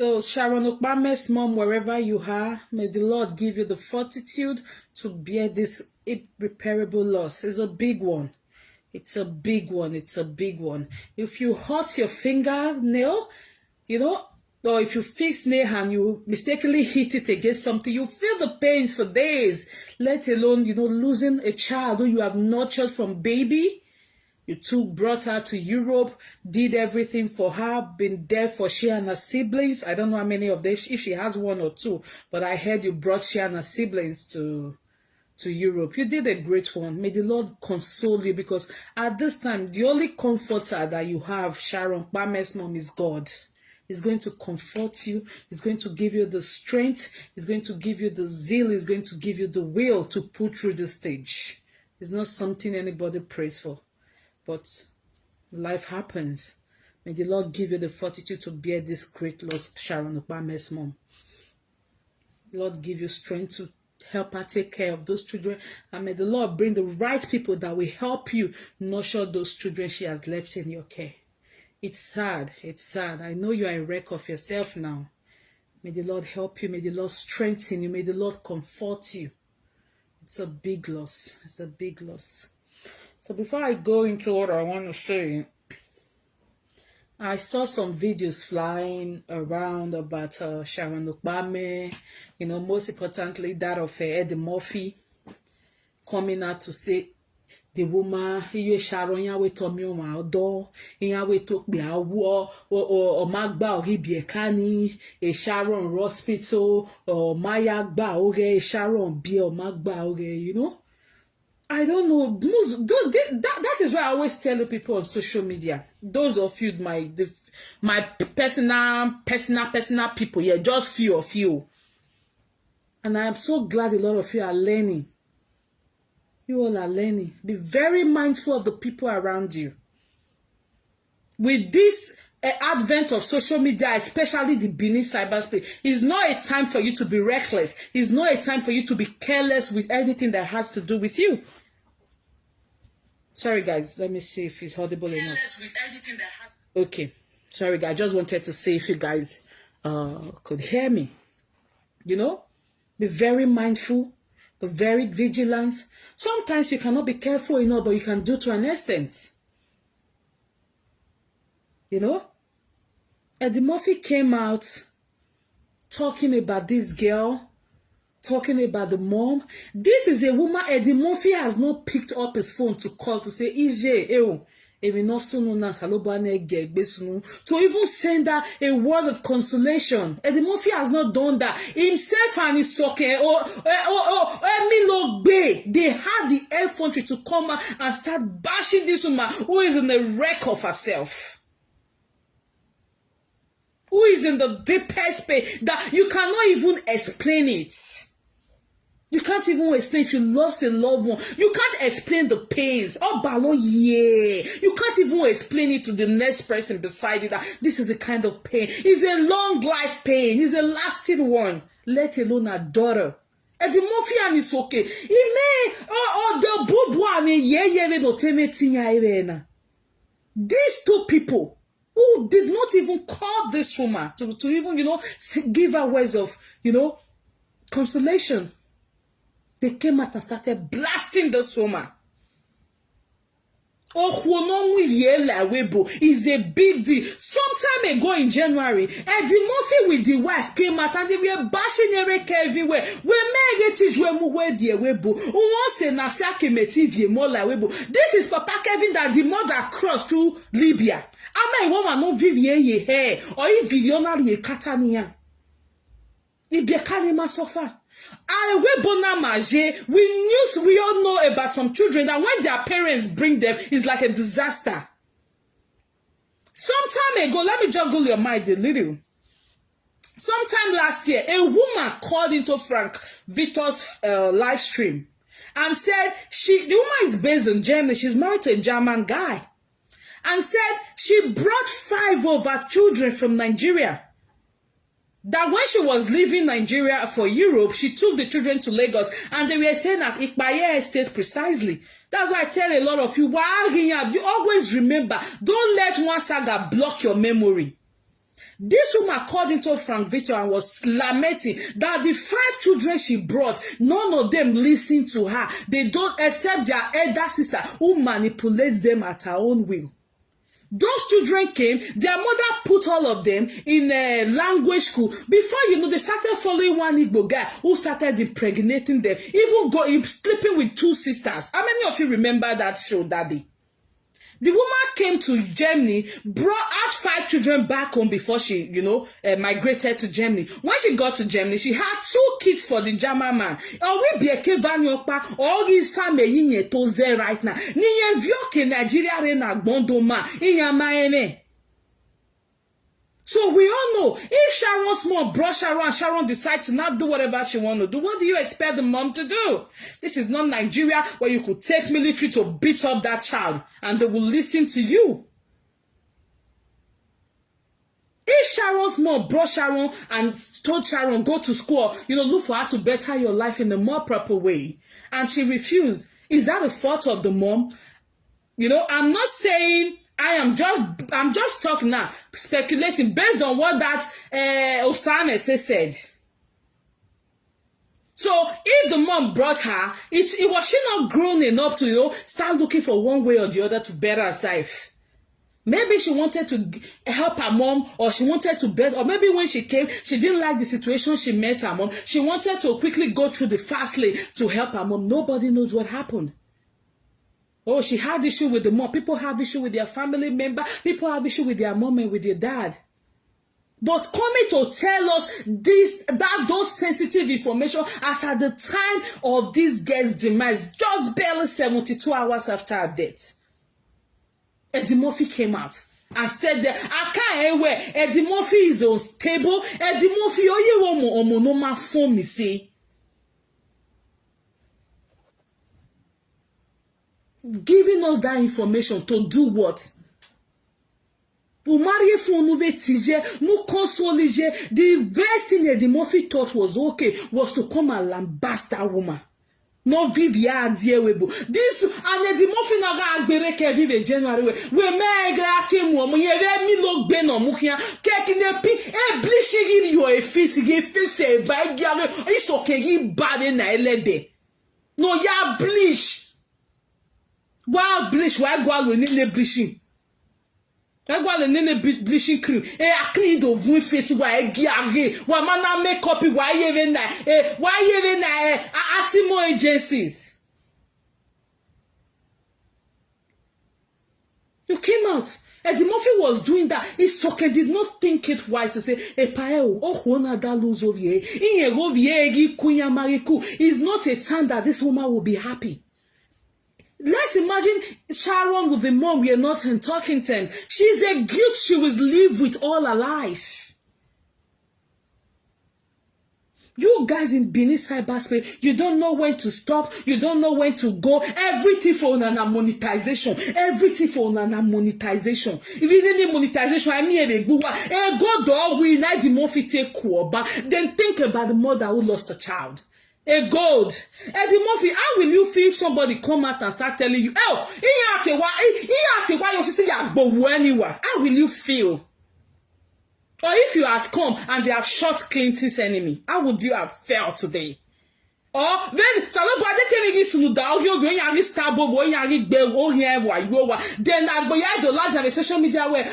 So, Sharon Okpame's mom, wherever you are, may the Lord give you the fortitude to bear this irreparable loss. It's a big one. It's a big one. It's a big one. If you hurt your fingernail, or if you fix nail and you mistakenly hit it against something, you feel the pains for days, let alone, losing a child who you have nurtured from baby. You brought her to Europe, did everything for her, been there for she and her siblings. I don't know how many of them, if she has one or two, but I heard you brought she and her siblings to Europe. You did a great one. May the Lord console you, because at this time, the only comforter that you have, Sharon Okpame's mom, is God. He's going to comfort you. He's going to give you the strength. He's going to give you the zeal. He's going to give you the will to pull through the stage. It's not something anybody prays for. But life happens. May the Lord give you the fortitude to bear this great loss, Sharon Okpame's mom. Lord give you strength to help her take care of those children. And may the Lord bring the right people that will help you nurture those children she has left in your care. It's sad. It's sad. I know you are a wreck of yourself now. May the Lord help you. May the Lord strengthen you. May the Lord comfort you. It's a big loss. It's a big loss. So before I go into what I want to say, I saw some videos flying around about Sharon Okpame, most importantly that of Eddie Murphy, coming out to say the woman, Sharon yawe tomi o ma odo, yawe to be awo o magba oribi ekani, Sharon hospital, or Maya gba oge, Sharon bi o magba oge, I don't know. That is why I always tell people on social media. Those of you, my personal people, yeah, just few of you. And I am so glad a lot of you are learning. You all are learning. Be very mindful of the people around you. With this advent of social media, especially the Benin cyberspace, is not a time for you to be reckless. It's not a time for you to be careless with anything that has to do with you. Sorry, guys. Let me see if it's audible enough. Okay. Sorry, guys. I just wanted to see if you guys could hear me. Be very mindful, be very vigilant. Sometimes you cannot be careful enough, but you can do to an extent. Eddie Murphy came out talking about this girl, talking about the mom. This is a woman Eddie Murphy has not picked up his phone to call to say, to even send her a word of consolation. Eddie Murphy has not done that. Himself and his socket, they had the effrontery to come out and start bashing this woman who is in the wreck of herself. Who is in the deepest pain that you cannot even explain it. You can't even explain if you lost a loved one. You can't explain the pains. Oh, balo, yeah. You can't even explain it to the next person beside you that this is the kind of pain. It's a long life pain. It's a lasting one. Let alone a daughter. Eddie Murphy and it's okay. He may, the bobo no. These two people who did not even call this woman to even, give her words of, consolation. They came out and started blasting this woman. Is a big deal. Sometime ago in January, Eddie Murphy with the wife came out and they were bashing Eric everywhere. We made it teach where the webo. This is Papa Kevin that the mother crossed through Libya. I may woman no Vivier hair or if Viviana ye Catania. If be a suffer. We all know about some children that when their parents bring them, it's like a disaster. Sometime ago, let me juggle your mind a little. Sometime last year, a woman called into Frank Victor's live stream and said the woman is based in Germany. She's married to a German guy. And said she brought 5 of her children from Nigeria. That when she was leaving Nigeria for Europe, she took the children to Lagos and they were staying at Ikpaye Estate precisely. That's why I tell a lot of you, you always remember, don't let one saga block your memory. This woman called into Frank Victor and was lamenting that the 5 children she brought, none of them listen to her. They don't accept their elder sister who manipulates them at her own will. Those children came, their mother put all of them in a language school. Before you know, they started following one Igbo guy who started impregnating them, even sleeping with 2 sisters. How many of you remember that show, Daddy? The woman came to Germany, brought out 5 children back home before she, migrated to Germany. When she got to Germany, she had 2 kids for the German man. Or we be a kevanyopa, or is some toze right now. Niye vyoke Nigeria rena gbondoma, inyamaeme. So we all know, if Sharon's mom brought Sharon and Sharon decide to not do whatever she want to do, what do you expect the mom to do? This is not Nigeria where you could take military to beat up that child and they will listen to you. If Sharon's mom brought Sharon and told Sharon, go to school, look for her to better your life in a more proper way, and she refused, is that the fault of the mom? I'm not saying... I'm just talking now, speculating based on what that Osame said. So if the mom brought her, it was she not grown enough to start looking for one way or the other to better herself? Maybe she wanted to help her mom, or she wanted to better, or maybe when she came, she didn't like the situation she met her mom. She wanted to quickly go through the fast lane to help her mom. Nobody knows what happened. Oh, she had issue with the mom. People have issue with their family member. People have issue with their mom and with their dad. But coming to tell us those sensitive information as at the time of this girl's demise, just barely 72 hours after her death, Eddie Murphy came out and said that I can't where Eddie Murphy is unstable. Eddie Murphy, no ma phone me say. Giving us that information to do what? The best thing Eddie Murphy thought was okay was to come and lambast that woman. No vivia dear webo. This and Eddie Murphy na ga agbere ke vive January we mega ke mo ye mi lo gbe no mu kian ke kine pi e bleaching your face ge face e ba giale iso ke gi bad na elede. No ya bleach. Why bleach? Why go out with bleaching? Why go out with bleaching cream? I clean the voice face. Why get why man make copy? Why even that? Why even that? I see more agencies. You came out. Eddie Murphy was doing that. Isoke did not think it wise to say, it's not a time that this woman will be happy. Let's imagine Sharon with the mom, we are not in talking terms. She's a guilt she will live with all her life. You guys in Benin cyberspace, you don't know when to stop, you don't know when to go. Everything for nana monetization. Everything for nana monetization. If you need monetization, I mean a go dog we like the Murphy take kuoba. Then think about the mother who lost a child. A gold. Eddie Murphy, how will you feel if somebody come out and start telling you, oh, you should say anywhere? How will you feel? Or if you had come and they have shot Clinton's enemy, how would you have felt today? Or then then I go the large and social media where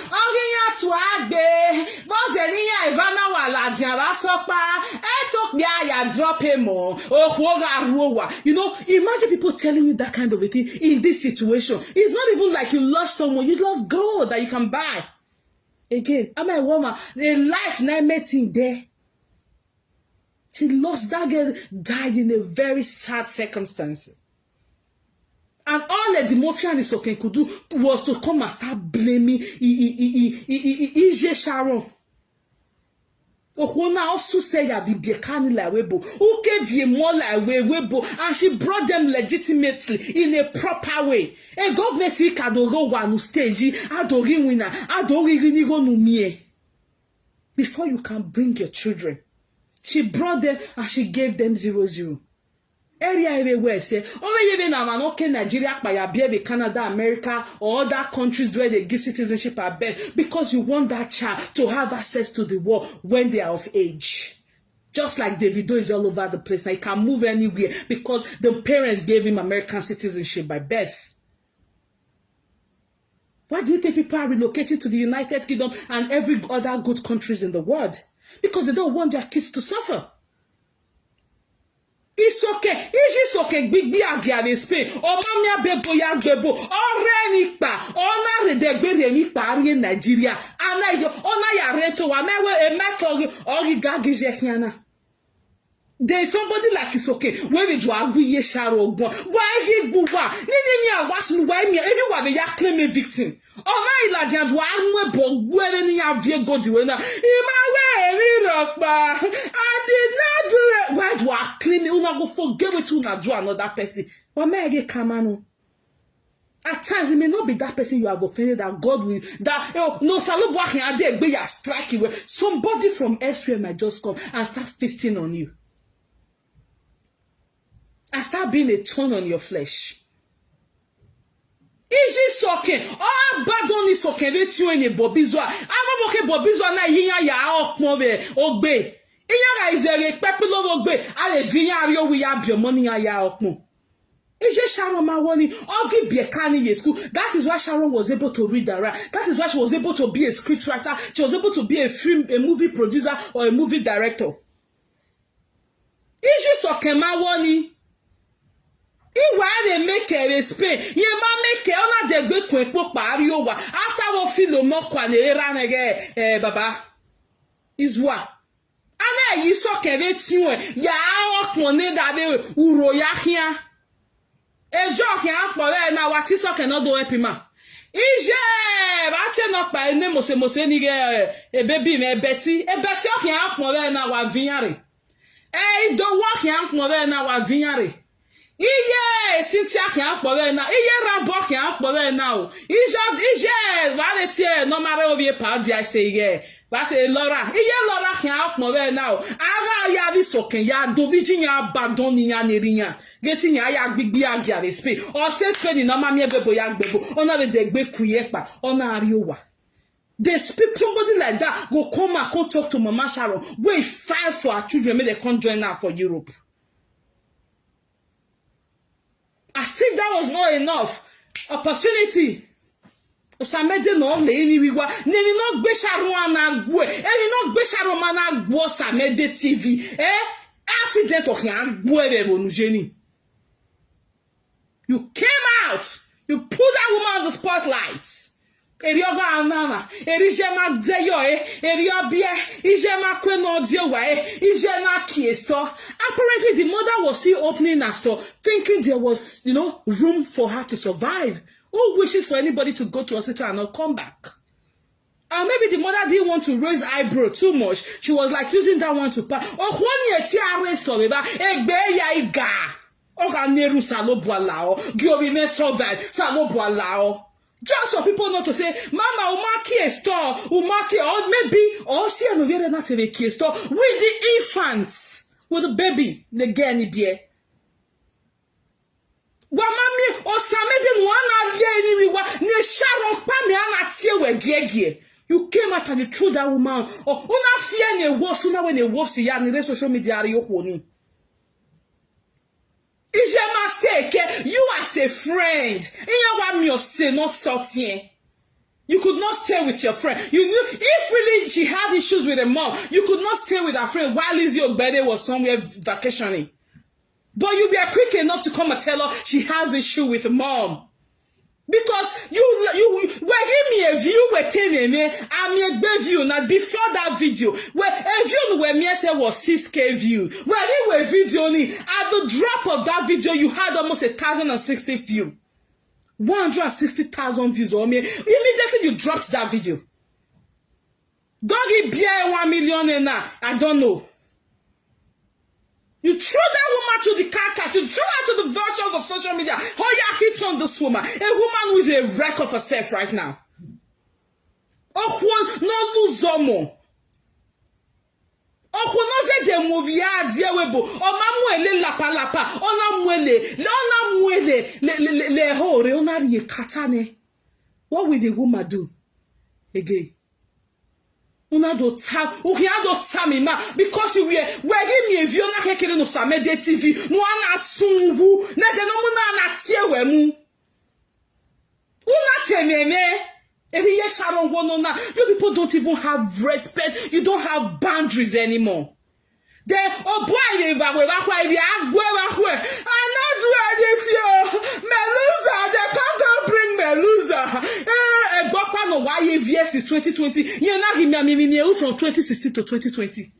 drop him more. Imagine people telling you that kind of a thing in this situation. It's not even like you lost someone, you lost gold that you can buy. Again, I'm a woman, a life not met in there. She lost that girl, died in a very sad circumstance. And all that the Murphy and Isoke could do was to come and start blaming Ije Sharon. Ohona also say ya bibiekani la webo. Who gave you more like webo, and she brought them legitimately in a proper way. A government ikadoro wanu stage, adori winner, adori rinigo numie. Before you can bring your children. She brought them and she gave them 0-0. area everywhere say even na man okay Nigeria by be Canada, America or other countries where they give citizenship at birth because you want that child to have access to the world when they are of age. Just like Davido is all over the place. Now he can move anywhere because the parents gave him American citizenship by birth. Why do you think people are relocating to the United Kingdom and every other good countries in the world? Because they don't want their kids to suffer. It's okay. It's just okay. Big in Spain. Or mamia bebo ya bebo. Or renipa. Or na redegbe renipa in Nigeria. Ana yo. Ona ya rento wa mewe e make ori gagije hiana. There's somebody like it's okay. When we do agree sharo bon. Why he buwa? Ni awasu why me everyone they claim a victim. Oh my ladian do anwe bo wele ni avie godi we na. Imawe mi ropa. I did not do it. Why do I claim una go forget what una do another person? What may I get kamano? At times it may not be that person you have offended that God will that no salobo ahin ade egbe ya strike you. Somebody from elsewhere might just come and start feasting on you. And start being a thorn on your flesh. Is it soaking? Oh, bad on is soaking. Let you in a bobizwa. I'm okay, bobizwa na yinya ya okmove ogbe. Inya is a pepilo ogbe. Ale vinya rio we have your money ya okmo. Is it Sharon Mawoni? Ovi Biekani school. That is why Sharon was able to read and write. That is why she was able to be a scriptwriter. She was able to be a movie producer or a movie director. Is it soaking Mawoni? Iwa they make a Spain. Ye ma make ona de gbe kun epo pari o wa. After wo filo mo kwa ne era nege baba. Izwa. Ana yi so kere tiun ya okun ne da be uro ya hia. Ejo hia pore na wa ti so ke no do epima. Ije ba te no pa ene mose ni ge baby me beti. Beti o hia pore na wa vinyare. Do wo hia pore na wa vinyare. Iye Cynthia can pore na iye Rambo can pore now. Ije valete no mare ovi party I say yeah. But say Laura Laura can pore now. Ara ya bi soken ya do virgin ya badoni ya nerinya. Getting ya gbigbi agia dey spay. Or say spend no ma me bebo ya gbebo. Ona we dey gbe kuyepa. Ona ariowa. They speak somebody like that go come and come talk to Mama Sharon. Wait fight for her children make they come join her for Europe. As if that was not enough opportunity. Osamede no le ni wiwa ni no gbe Sharon na gbo e ni no gbe Sharon ma na gbo Osamede TV accident of yan gbo e be. You came out, you put that woman on the spotlight. Erioga anana erijema deyo eriobie ijema kweno diowa ijena kiesto. Apparently the mother was still opening her store thinking there was room for her to survive. Who wishes for anybody to go to hospital and not come back? And maybe the mother didn't want to raise eyebrow too much. She was like using that one to pass. Oh, when you tear story ba egbe ya iga oga neru salobwalao giobi me survive salobwalao. Just so people know to say, Mama, umaki a store, umaki, or maybe, or see an over not a key store with the infants, with the baby, the gani beer. Wamami, or Samedi, one day, ne Sharon Pamiana Tiewe Gegie. You came out and you threw that woman, or una fear a wolf sooner when a wolf see ya in the social media. You as a friend, not something. You could not stay with your friend. You knew if really she had issues with her mom, you could not stay with her friend while Lizzie Ogbede was somewhere vacationing. But you be quick enough to come and tell her she has issue with her mom. Because you give me a view where I'm a view now before that video where a view where me say was 6K view where they were video only at the drop of that video you had almost 1,060 view 160,000 views on me. Immediately you dropped that video. Doggy bear 1 million and now I don't know. You threw that woman to the carcass. You threw her to the versions of social media. Oh, yeah, hit on this woman. A woman who is a wreck of herself right now. Oh, no lose more. Oh, no say ke movia dia webo o mamuele lapa ona muele le hore ona ye katane. What will the woman do again? Una do time, uki do time ma because you were give me a view na kekere no Samede TV no ana sungu na de no na na tie we mu. Una tememe every year Sharon wono na. You people don't even have respect. You don't have boundaries anymore. Then oh boy we kwa we agwe I not do anything. Melusa they can't bring Melusa. Gbokpa no why years is 2020. You na him me from 2016 to 2020.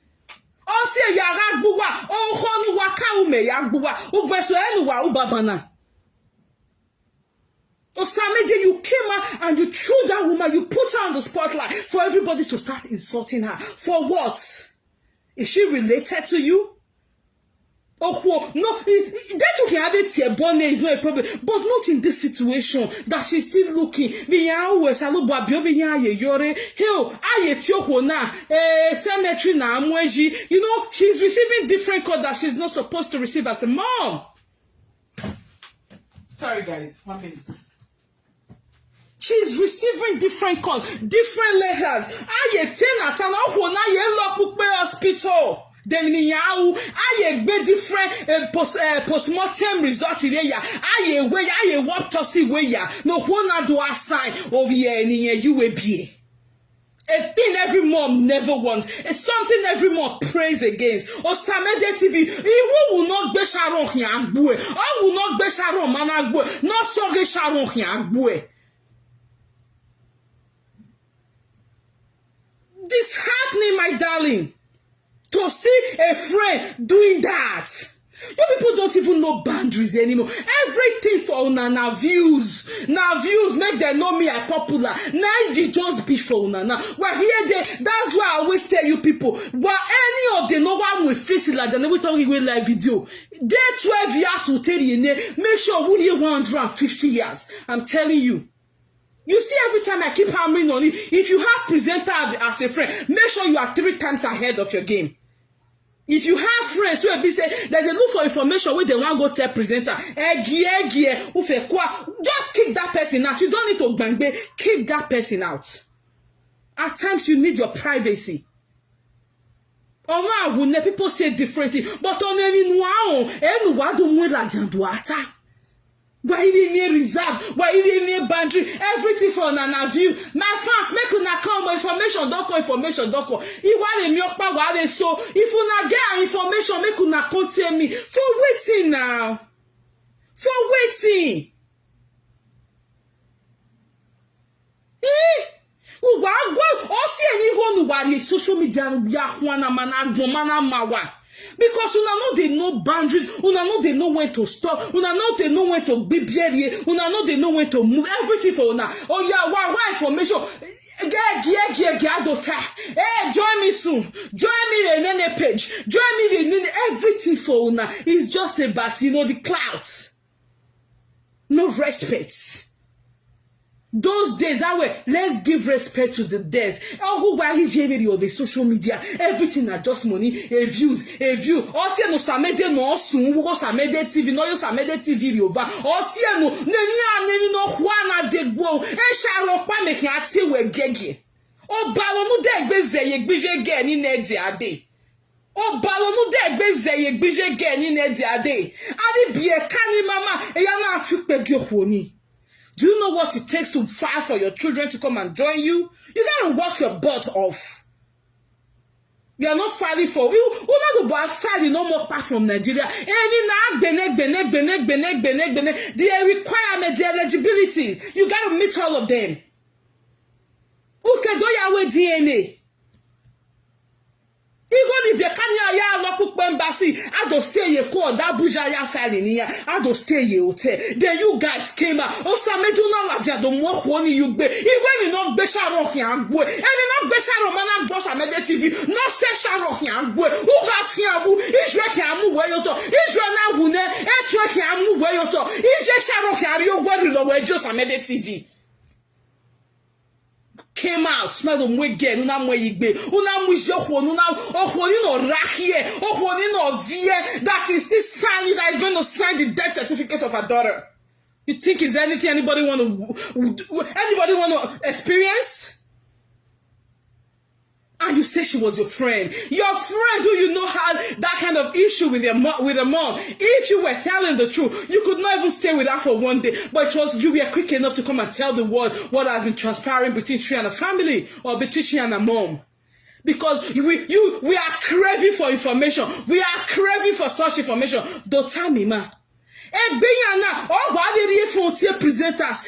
O se ya agbuwa o honu waka ume ya agbuwa ugbeso enu wa ubabana. Osamede, you came out and you threw that woman, you put her on the spotlight for everybody to start insulting her. For what? Is she related to you? Oh, no, that you can have it here, Bonnie is not a problem, but not in this situation that she's still looking. You know, she's receiving different calls that she's not supposed to receive as a mom. Sorry, guys, 1 minute. She's receiving different calls, different letters. Hospital. Different postmortem result no one do assign over here you will be. A thing every mom never wants. It's something every mom prays against. Or Samede TV, he will not be Sharon Hiangwe. I will not be Sharon Managwe. Not Soge Sharon Hiangwe. Disheartening, my darling, to see a friend doing that. You people don't even know boundaries anymore. Everything for Unana views. Now views make them know me as popular. Now you just be for Unana. Well, here that's why I always tell you people. Well, any of the no one will face it like that. Never talk with live video. They 12 years will tell you. Make sure we 150 yards. I'm telling you. You see, every time I keep hammering on it, if you have presenter as a friend, make sure you are 3 times ahead of your game. If you have friends who will be say that they look for information where they want to go tell presenter, just keep that person out. You don't need to bang, keep that person out. At times you need your privacy. People say differently, but on everyone don't like them. Why even me reserve? Why even me boundary? Everything for Nana view. My fans make una come information. Don't call information. Don't call. You want a milk power? So if una get information, make una come tell me. For waiting now. For waiting. Social media. Because una know they know boundaries, una know they know when to stop, una know they know when to be buried, una know they know when to move, everything for una. Oh yeah, why information? Hey, join me soon. Join me in any page. Join me in everything for una. It's just about, the clouds. No respect. Those days, let's give respect to the dead. Who why is on the social media? Everything are just money, a view. Also, no Samede no soon, who Samede TV, no Samede TV over. Also, no Juana de Go, and Sharon Pameki ati we gege. O balonu de gbeze ye gbije ge ni nedi ade. O balonu de gbeze ye gbije ge ni nedi ade. Abi bie kani mama, e ya na afipe ge honi. Do you know what it takes to fight for your children to come and join you? You gotta work your butt off. You are not fighting for you. Who not about fighting no more part from Nigeria? The requirement, the eligibility. You gotta meet all of them. Who can do your DNA? Even if you can't ya look embassy, I don't stay here call that buja ya filing here. I don't stay here hotel. Then you guys came out. Oh, some do not like the more honey you be. Even we not be Sharon and boy. And we not be Sharon man boss Samede TV. Not say Sharon and boy. Who has here? Israel can move where you talk. Israel now wune. Israel can move where you talk. Israel Sharon can you go to the way just Samede TV. came out. That is still signing, that is going to sign the death certificate of her daughter. You think is anything anybody want to experience? And you say she was your friend. Your friend who you know had that kind of issue with her mom. If you were telling the truth, you could not even stay with her for one day. But it was you were quick enough to come and tell the world what has been transpiring between she and her family, or between she and her mom. Because we are craving for information. We are craving for such information. Don't tell me, ma. Egbeyana, oh, why did you phone to presenters?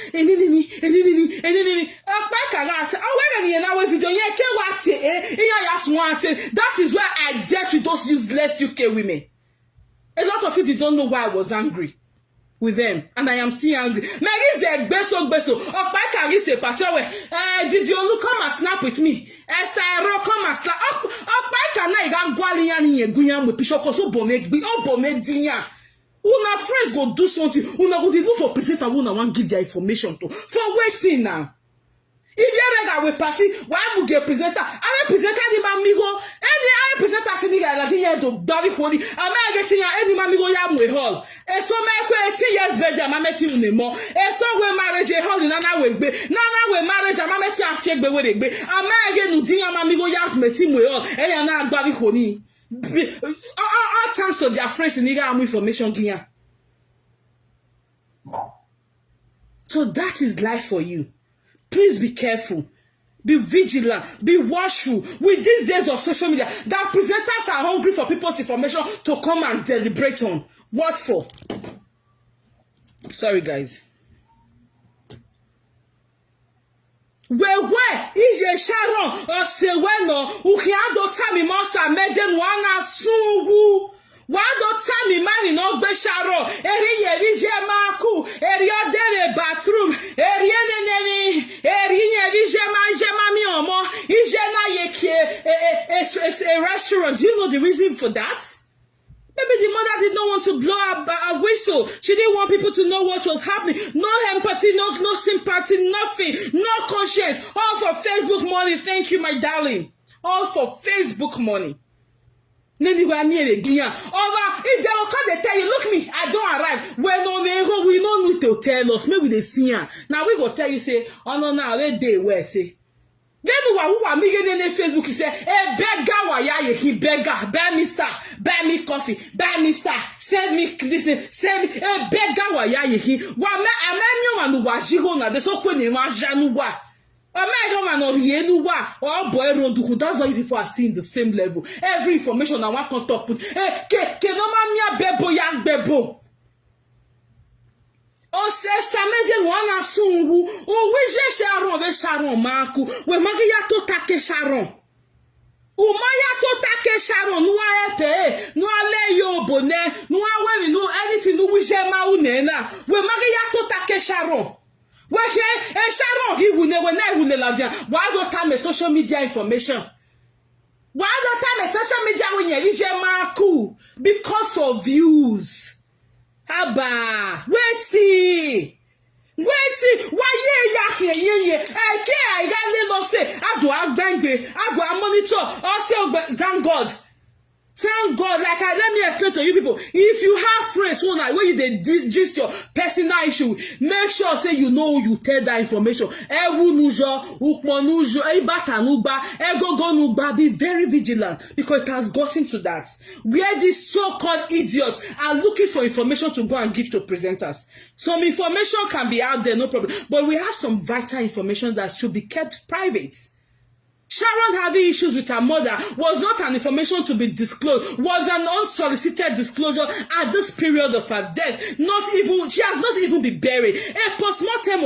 That is why I dealt with those useless UK women. A lot of you did not know why I was angry with them, and I am still angry. Did you come and snap with me? Come and snap. Una friends go do something. Una go look for presenter. Una want give their information to. For waiting now. If you rega we party, why would get presenter? I presenter the mamigo. Any I presenter sitting at the year to David Holy. I'm not getting any mamigo yam with hall. And so my 18 years better, I'm met you no more. And so we marriage a hall in another way. Nana we marriage, I'm met you after the way. I'm not getting no mamigo yam met him with all. And you're not David Holy. All thanks to their friends in the information gear. So that is life for you. Please be careful. Be vigilant. Be watchful. With these days of social media, that presenters are hungry for people's information to come and deliberate on. What for? Sorry, guys. Where is your Sharon or Seweno who can do time mosa medem wana sungu? Why don't tell me man in Ogbe Sharon? Eri jemaku, eri odere bathroom, eri jemami omo, ijena yeke a restaurant. Do you know the reason for that? Maybe the mother did not want to blow a whistle. She didn't want people to know what was happening. No empathy, no sympathy, nothing. No conscience. All for Facebook money. Thank you, my darling. All for Facebook money. If they will come, they tell you, look me, I don't arrive. We don't need to tell us. Maybe they see her. Now we go tell you, say, oh no, now where they were, say. Then who are me getting in Facebook? He say, "Hey, beggar, why are you? He beggar, buy me star, buy me coffee, buy me star, send me this, send me. Hey, beggar, why are you? He, why me? I'm not wa jigo na. There's so many wa januwa. Oh boy, that's why people are still in the same level. Every information I want to talk with. Hey, ke no mamia bebo yang bebo. O se samedi wana sungu o wije Sharon be Sharon maku we magiya to take Sharon o maya to take Sharon no ape no ale yo bone no awe no anything no wije ma unena we magiya to take Sharon we he Sharon he will never la dia why don't time social media information why don't time social media when you wije maku because of views. Haba, wait, why ye, I got little say, I do monitor, also thank God. Thank God, like let me explain to you people. If you have friends who like when you they gist your personal issue, make sure say you know you tell that information. Be very vigilant because it has gotten to that. Where these so-called idiots are looking for information to go and give to presenters. Some information can be out there, no problem. But we have some vital information that should be kept private. Sharon having issues with her mother was not an information to be disclosed, was an unsolicited disclosure at this period of her death. She has not even been buried. A postmortem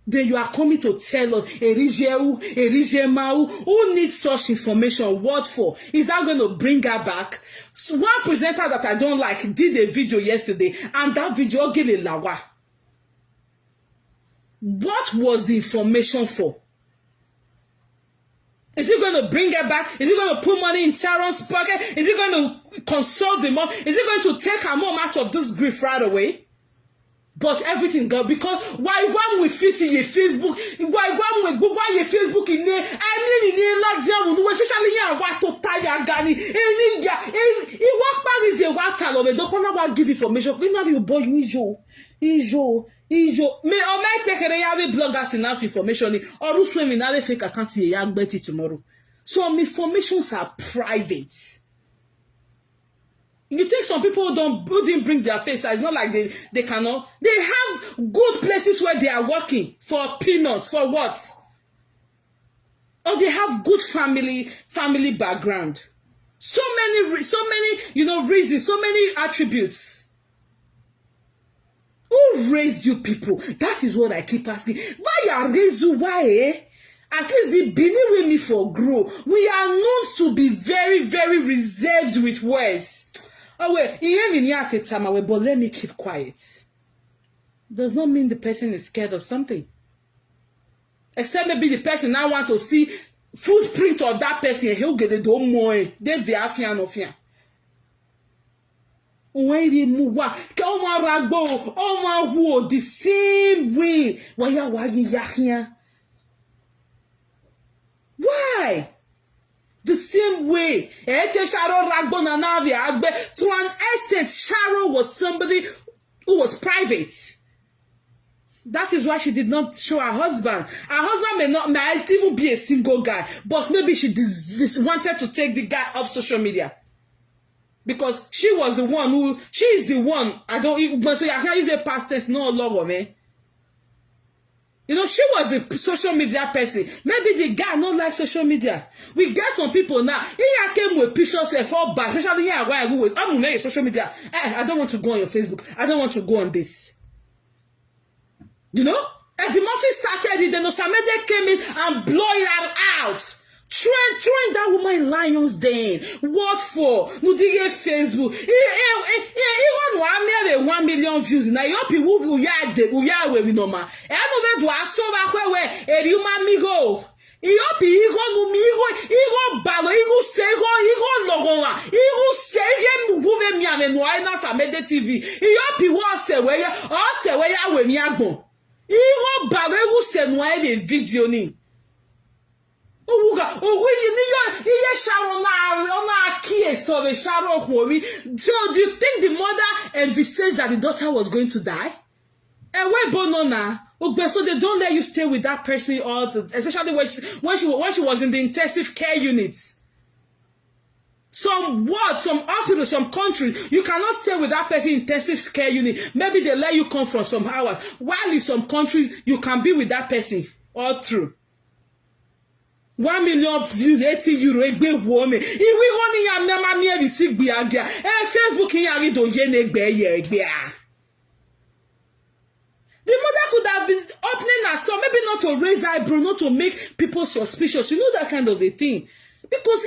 then you are coming to tell us, who needs such information? What for? Is that going to bring her back? So one presenter that I don't like did a video yesterday, and that video gave a lawa. What was the information for? Is he going to bring her back? Is he going to put money in Sharon's pocket? Is he going to consult the mom? Is he going to take her mom out of this grief right away? But everything go because why one we see your Facebook, why one we go why your Facebook in there, I mean in like there, especially here, what to tire gani, and it work back is a water of a don't give information. We know you boy, ijo. Me or my pekere have bloggers enough information, or who's swimming now fake account here, young Betty tomorrow. Some informations are private. You think some people didn't bring their face? It's not like they cannot. They have good places where they are working for peanuts. For what? Or they have good family background. So many, reasons, so many attributes. Who raised you people? That is what I keep asking. Why are raised you? Why? At least the Bini with me for grow. We are known to be very, very reserved with words. Oh wait, but let me keep quiet. Does not mean the person is scared of something. Except maybe the person now want to see footprint of that person and he'll get it do more. They be afian of ya. When we move on, the same way. Why? The same way. To an extent, Sharon was somebody who was private. That is why she did not show her husband. Her husband might even be a single guy, but maybe she wanted to take the guy off social media. Because she is the one, I don't, but so I can't use a past tense, no love of me. She was a social media person. Maybe the guy not like social media. We get some people now. He came with pictures of all back, especially here where I go with. I'm on social media. I don't want to go on your Facebook. I don't want to go on this. And the Murphy started it. Then Osamede came in and blew it out. Throwing that woman lions den. What for? No dig Facebook. He 1 million views. Now your people who ya we normal. I know that so back where you man go. Balo, sego, logola, say him who me and why not Samede TV. Say where ya we me agbon. Balo, say no a video ni. So do you think the mother envisaged that the daughter was going to die? And where Bonona? So they don't let you stay with that person, especially when she was in the intensive care unit. Some hospitals, some countries, you cannot stay with that person in intensive care unit. Maybe they let you come for some hours. While in some countries, you can be with that person all through. 1 million views, 80 euro, egbe woman. If we only have never near the sick be again. Facebook in Yari don't egbe. The mother could have been opening a store, maybe not to raise eyebrow, not to make people suspicious. You know that kind of a thing. Because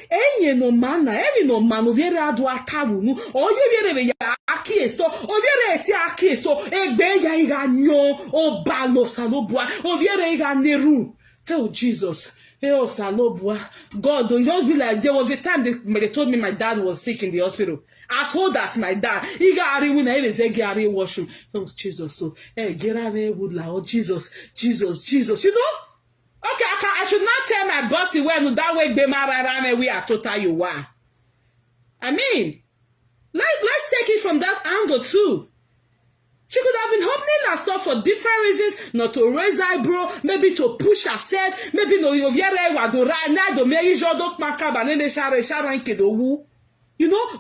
any no man, oviere adu atavu nu, oviere ya akiesto, oviere eti akiesto, egbe ya iga nyo, obalo salobua, oviere iga neru. Oh Jesus. Oh, Salobua. God, don't just be like, there was a time they told me my dad was sick in the hospital. As old as my dad. He got a when I even say get a washroom. Oh, Jesus. So, hey, get out of wood like, oh, Jesus. You know? Okay, I should not tell my bossy when that way be my we are total you are. I mean, let's take it from that angle too. She could have been opening her stuff for different reasons, not to raise eyebrow, maybe to push herself, maybe no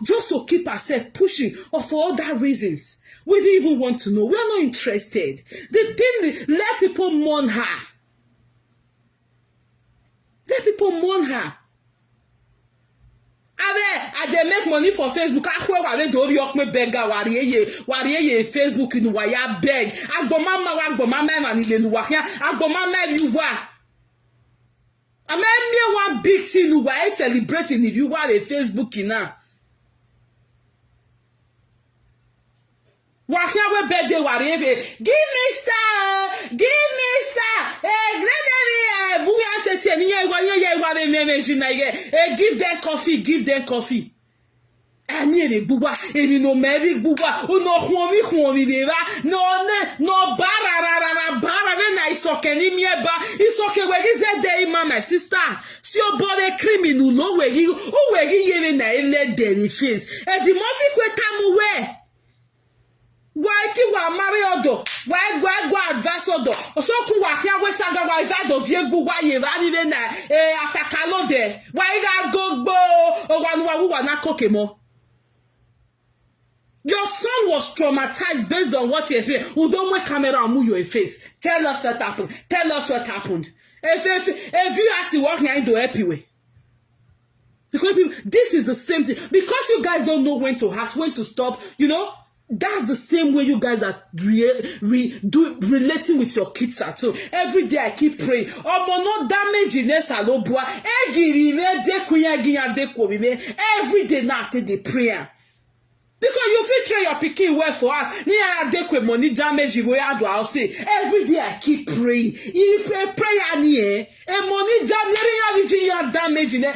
just to keep herself pushing, or for other reasons. We didn't even want to know. We are not interested. The thing, let people mourn her. Let people mourn her. I they make money for Facebook. I do me beggar wariye Facebook in waya beg. Agbomama man in the wahia. Agbomama you wa. I me one big thing who are celebrating if you want a Facebook in now. Wahia we birthday wariye. Give me star. Give them coffee. Aniere bugwa emi no meri bugwa uno khwomi beba no bara na isoke ni mieba isoke wegi ze dey my sister si o bore criminal no wegi o wegi yere na ele dey face e di mo fi kweta mu we why ki wa marry odo why go advance odo so kun wa kia we saga wa ivado vie bugwa ye ba ni na atakalo de why ga gogbo o wa wa na kokemo. Your son was traumatized based on what he experienced. We don't want camera and move your face. Tell us what happened. Tell us what happened. If you ask you walking into happy way. Because people, this is the same thing. Because you guys don't know when to act, when to stop, you know, that's the same way you guys are relating with your kids at home. Every day I keep praying. No damage in every day now I the prayer. Because you fit train your pikin well for us. Ni adekwe money damage you do I'll say. Every day I keep praying. If prayer ni money damage in ya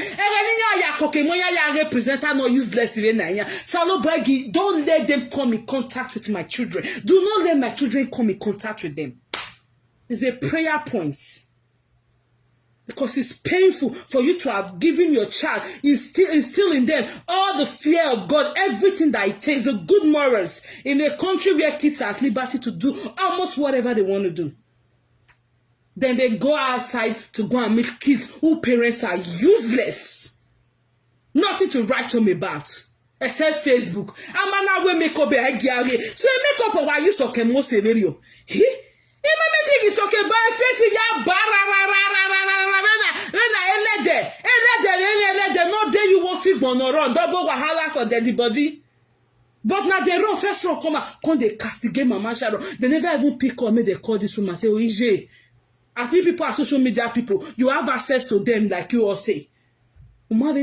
koke moya ya representer no useless in na. Salo bagi, don't let them come in contact with my children. Do not let my children come in contact with them. It's a prayer point. Because it's painful for you to have given your child, instill in them all the fear of God, everything that it takes, the good morals, in a country where kids are at liberty to do almost whatever they want to do. Then they go outside to go and meet kids whose parents are useless. Nothing to write home about. Except Facebook. Amana we make up a giari. So make up why you so can most severio. It's okay, but facing ya no day you won't feel no run double wahala for dead body. But now they run first run come they castigate Mama Sharon. They never even pick up me. They call this woman say, oh, EJ. I think people are social media people. You have access to them like you all say. Console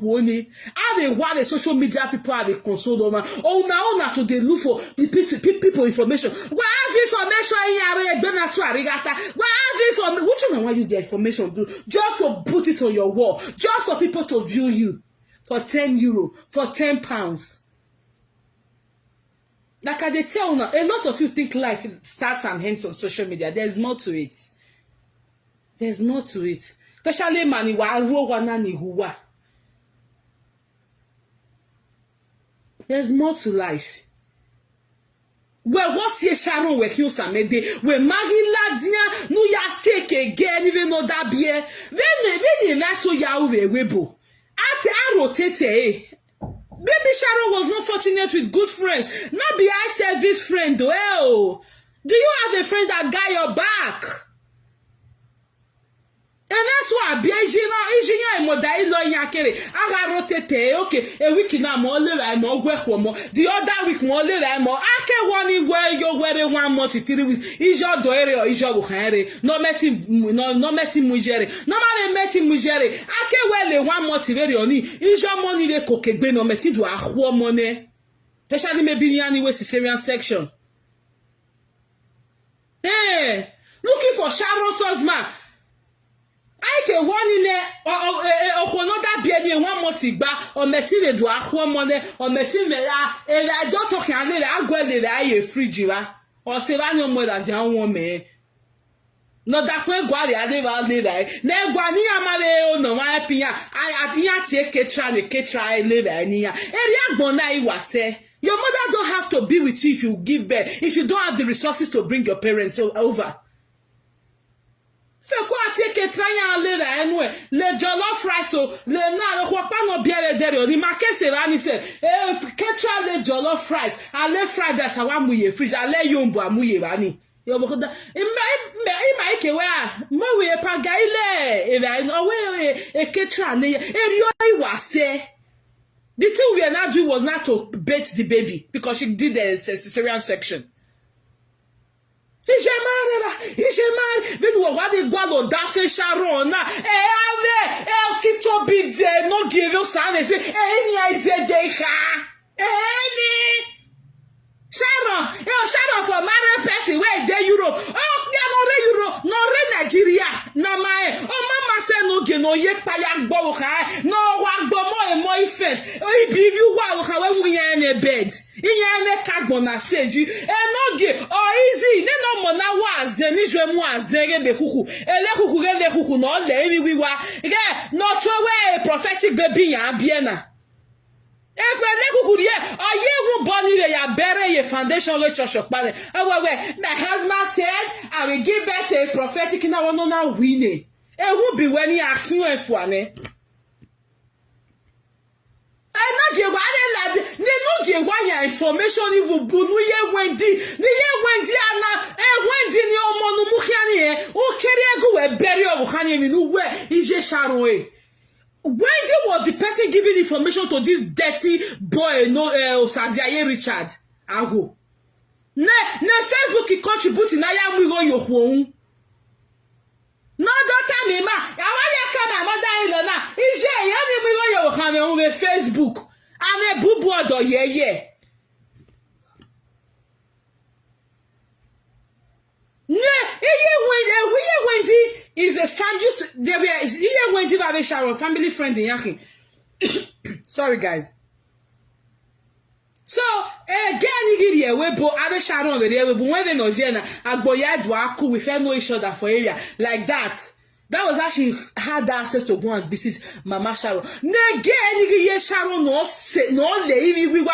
why the social media people are the console man. Oh now to they look for the people information. Why have information? Why have information? Which one I use the information do? Just to put it on your wall, just for people to view you for €10, for £10. Like I tell now, a lot of you think life starts and ends on social media. There's more to it. There's more to it. Especially mani wa wana ni huwa. There's more to life. Well, what's your Sharon we kill Samede? We magi ladia no ya stake again even no that beer. When na so ya webo. At rotate Baby Sharon was not fortunate with good friends. Not be I service friend though. Do you have a friend that got your back? And that's why Biajina Modai Loya Kere. I rotate, okay, a week now more live more work more. The other week more live more. I can one where you're wearing 1 month 3 weeks. Is your doere or is your buhari? No meti mujere. No matter meti mujere. I can wear the 1 month only. Is your money the coke no meti do a money. Especially maybe in any way cesarean section. Hey, looking for Sharon's husband. I can one in there or not be 1 month or material do a money or material. I don't talk I'll go there. I fridge or say I no more than down woman. Not that way, Guadi, I live. Then Guania Male, no, my opinion. I take a try, live, and here. And Bonai was say, your mother don't have to be with you if you give birth, if you don't have the resources to bring your parents over. Fait quoi take a try and live anyway? Le jollof rice, so le na what no biere there. The market se vani se. Ketra le jollof rice. I le fried rice. I want muye fridge. I le yombo muye vani. Yo bokoda. Ima ike wa. Mo we pagaile. We ketra le. Eri was say. The thing we are not doing was not to bait the baby because she did the cesarean section. Ijemare, ben wo wa de gwalo da fe Sharon na ave kito bi de no give you say eni ize de ka eni Sharon for married person where dey Europe no Nigeria na my mama say no ge no ye pa ya gbo ka no wa gbo mo ife defense. Oh, if you want, however, we are in a bed. In a carbon na stage. And no give. Oh, easy. Then no more now was. Then is your more zere de huku. Ele huku le huku no le we were. Yeah, not away prophetic baby ya biena. If I could hear, oh, you won't bother ya bury your foundation with church of money. Oh, well, my husband said, I will give back a prophetic in our no winning. It won't be when you are here for me. I not give one lad, they not give one information even Bunu ye Wendy, the year Wendy Anna, and Wendy your monomukhani, or carry go a bury of honey in where is your shadow. Wendy was the person giving information to this dirty boy, no, Sadiaye Richard. Aho. Ne Facebook he contributing. I am we go your home. No, don't tell me, ma. I want you come, my mother in law. Is we go your home on Facebook. I'm a boo boy, yeah. Wendy is a family. Wendy have a family friend in Yakin. Sorry, guys. So, again, we both have a shadow over there. We when they know Jenna, Agboya Dwaku, we fell know each other for area like that. That was actually had access to go and visit Mama Sharon. Nege Sharon no lay we were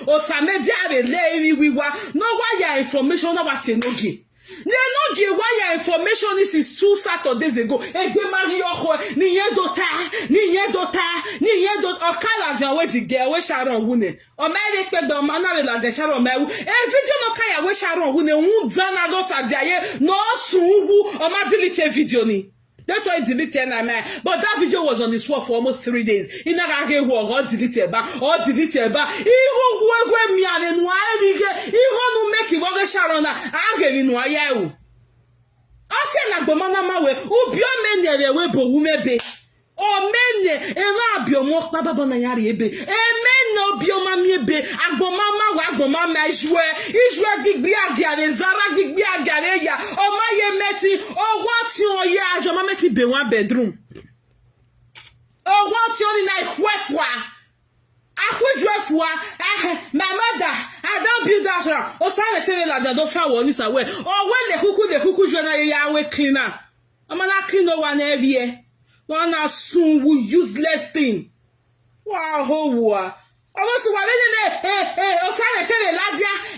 or Samedia lay we were no why information about Tenogi. They no give why your information is 2 Saturdays ago. Egbe mari oho ni yen dota okala jan we di girl we Sharon wune. O me le pe do ma na we la de Sharon mewu. E video no kaya we Sharon wune hu dan na go sadiaye no sunwu o ma delete video ni. That's why I deleted it, but that video was on his wall for almost 3 days. He never get work or deleted back. Even me and even make it work Sharon. I get in why you. I say like the man we who be men we bo umebe. O men e bi omo papa bona yare ebe. E men no bi o mama ebe. Agbomama wa agbomama ijwe gbigbi agare zara gbigbi agare ya. O ma ye meti o what you ye ajo ma meti be 1 bedroom. O what you ni na hwefwa. My mother, I don't build that. O sa le se la da do fa wo ni sa we. O we le kuku jona ya we cleaner. O ma na clean no one every year. One as soon who useless thing. Wow, hoa. Almost one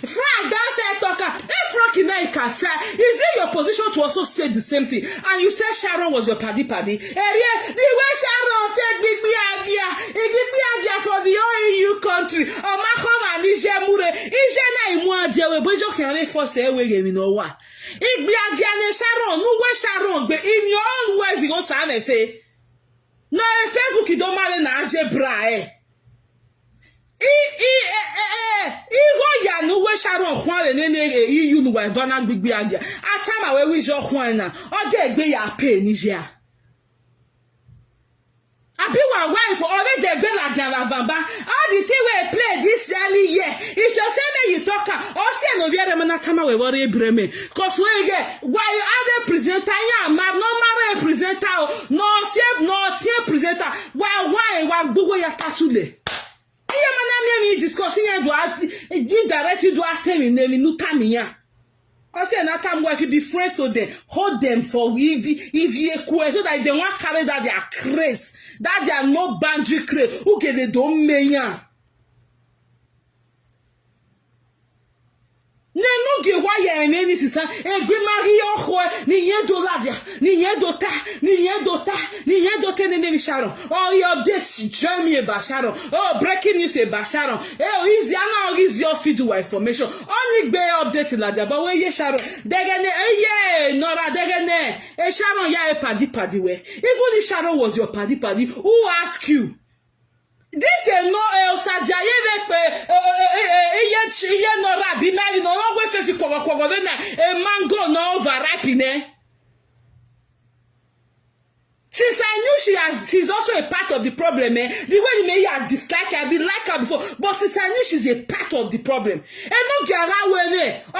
Frank don't talker. If Frank is it your position to also say the same thing? And you said Sharon was your paddy. The way Sharon take big for the EU country. Oh my home and Ije Sharon, no way Sharon, but in your own words, you go say. No, Facebook you don't matter na algebra. No way Sharon Juan and EU no way Vanna Big Biagia. At time I wish your Juana or get be a pay Niger. I be one wife for already the Bella Javamba. All the thing we play this early year. It's just say you talk or say no Viera Manakama we worry Bremen. Cause we get why you are the presenter, no presenter, no presenter. Why Google ya Katule? I am discussing and directly do attend in no time here. I say another time if you be friends to them, hold them for if you question that they want carry that they are crazy, that they are no boundary crazy, who get they don't mean. No get why you in any sister, and gbe mari oho, ni yen do ladia, ni yen dota, ni Sharon. Oh, your updates join me about Sharon. Oh, breaking news about Sharon. Oh, easy, I know easy your feed information. Only be updated ladia, but where ye Sharon? Degene, Nora degene. Sharon ya e paddy way. Even if Sharon was your paddy, who asked you? This is no Sadiaye no rabi marry no we face a mango no overripe. Since I knew she's also a part of the problem, the way you may have disliked her, I be like her before, but since I knew she's a part of the problem, and no get away or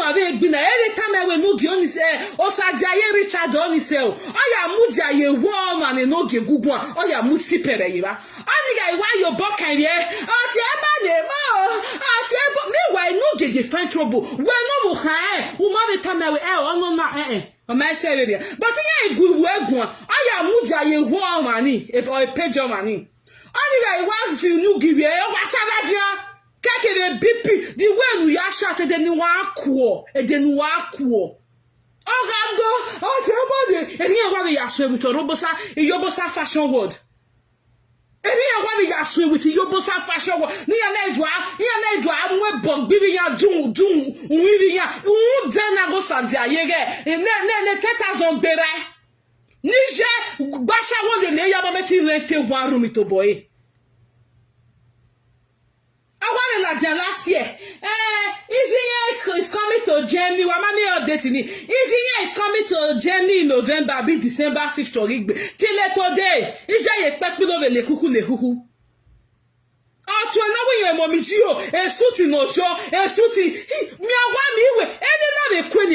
every time I will no get only say, or Sadiaye Richard only say, oh, ya mudia ye woman and no get good one, or ya mutsi pereva. guy why your book can ye ati eba le ma ati eba me why no get find trouble we no mo kan wo ma be time we ono na o ma say we but yeah good we egun aya muja ye wo mani e page mani oni guy why you no give ye wa saladia keke de BP the way you ya shot de ni wa ko e de ni wa ko Ogando, everybody, and here what we are swear with Robosa, Yobosa fashion word. And here what we are swear with Yobosa fashion word. Near Nedwa, I'm bug, bidding ya doom, weaving ya, then go Sandia, yege, and then tetas on Bera. Nije, Basha one the lay abameti rente one room to boy. I want to last year. Engineer is coming to Germany. What am I updating? Engineer is coming to Germany in November, be December 5th or till today. Engineer expect me over le kuku. Oh, to know when you're mommy a suit in no show, a suit in me. I want me with any other queen.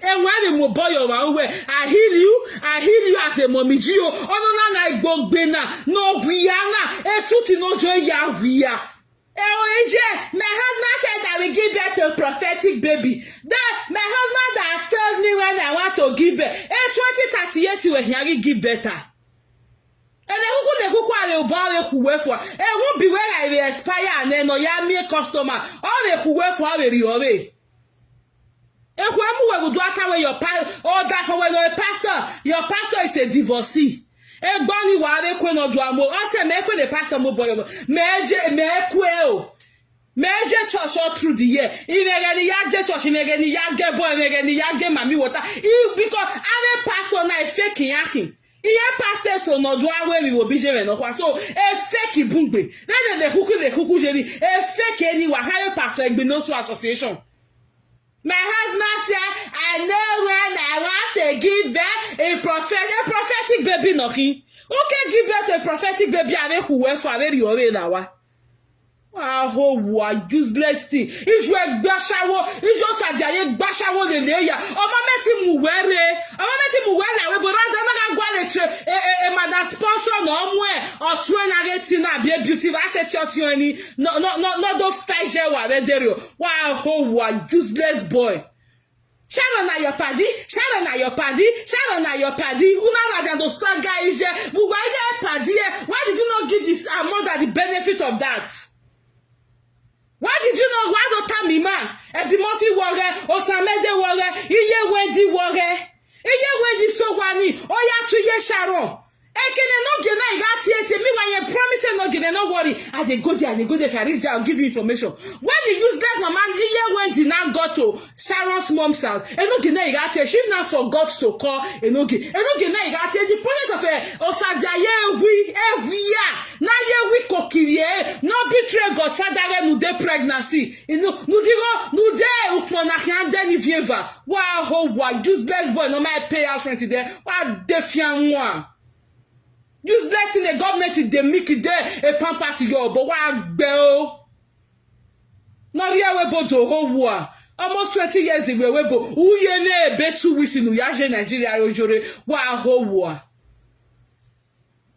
And when boy your way, I heal you as a mommy Gio. Oh, no, I go bena, no, we are a suit in no joy, ya, we are. My husband said I will give birth to a prophetic baby. That my husband has told me when I want to give birth. 2038 you will hear give better. And then who are buy who work for? It won't be when I will expire and then no ya me customer. All the who work for will away. And when we do away your pastor, or that for when your pastor is a divorcee. And Bonnie Wade Queen of Duamo, I say, make the pastor more boy. Major church all through the year. In a young church, in a young boy, in a young mammy water. Because other pastor now faking yakin. Here pastor so no do away we will be jere no so e fake bungbe. Then the kuku jeri e fake any higher pastor egbe no so association. My husband said, I know when I want to give birth a prophetic baby knocking. Okay, give birth to a prophetic baby avec who were for very away now. Oh, what useless thing. Is you a bashawo, is your sadia bashawo the layer. Oh, mameti muwere, but rather not a mother sponsor no more or 218 be a beauty asset your not the fashion wa wow, oh, what useless boy. Sharon na your paddy. Una than the saga is here. Why did you not give this mother the benefit of that? Why did you not why don't tell me man? Eddie Murphy warre, Osamede warre, Iye Wendy warre, Iye Wendy so wani, Oya to ye Sharon. Ekene no gena iga tie me when you promise no gena no worry. I dey go there if I reach there I'll give you information. When the useless mama Iye Wendy now got to Sharon's mom's house, and no gena iga tie she now forgot to call Enogi. Enogi na iga tie the process of Osajaye we na ye we kokirie no betray Godfather no de pregnancy. You know no de ukmona hiande ni vieva. Wow useless boy no my pay house rent there. Wa defiant moi. Useless in the government they make it there a pampas yo but what bell not here we both to whole war almost 20 years ago we both who ye ne be 2 weeks in Uyaje Nigeria ojore wa whole war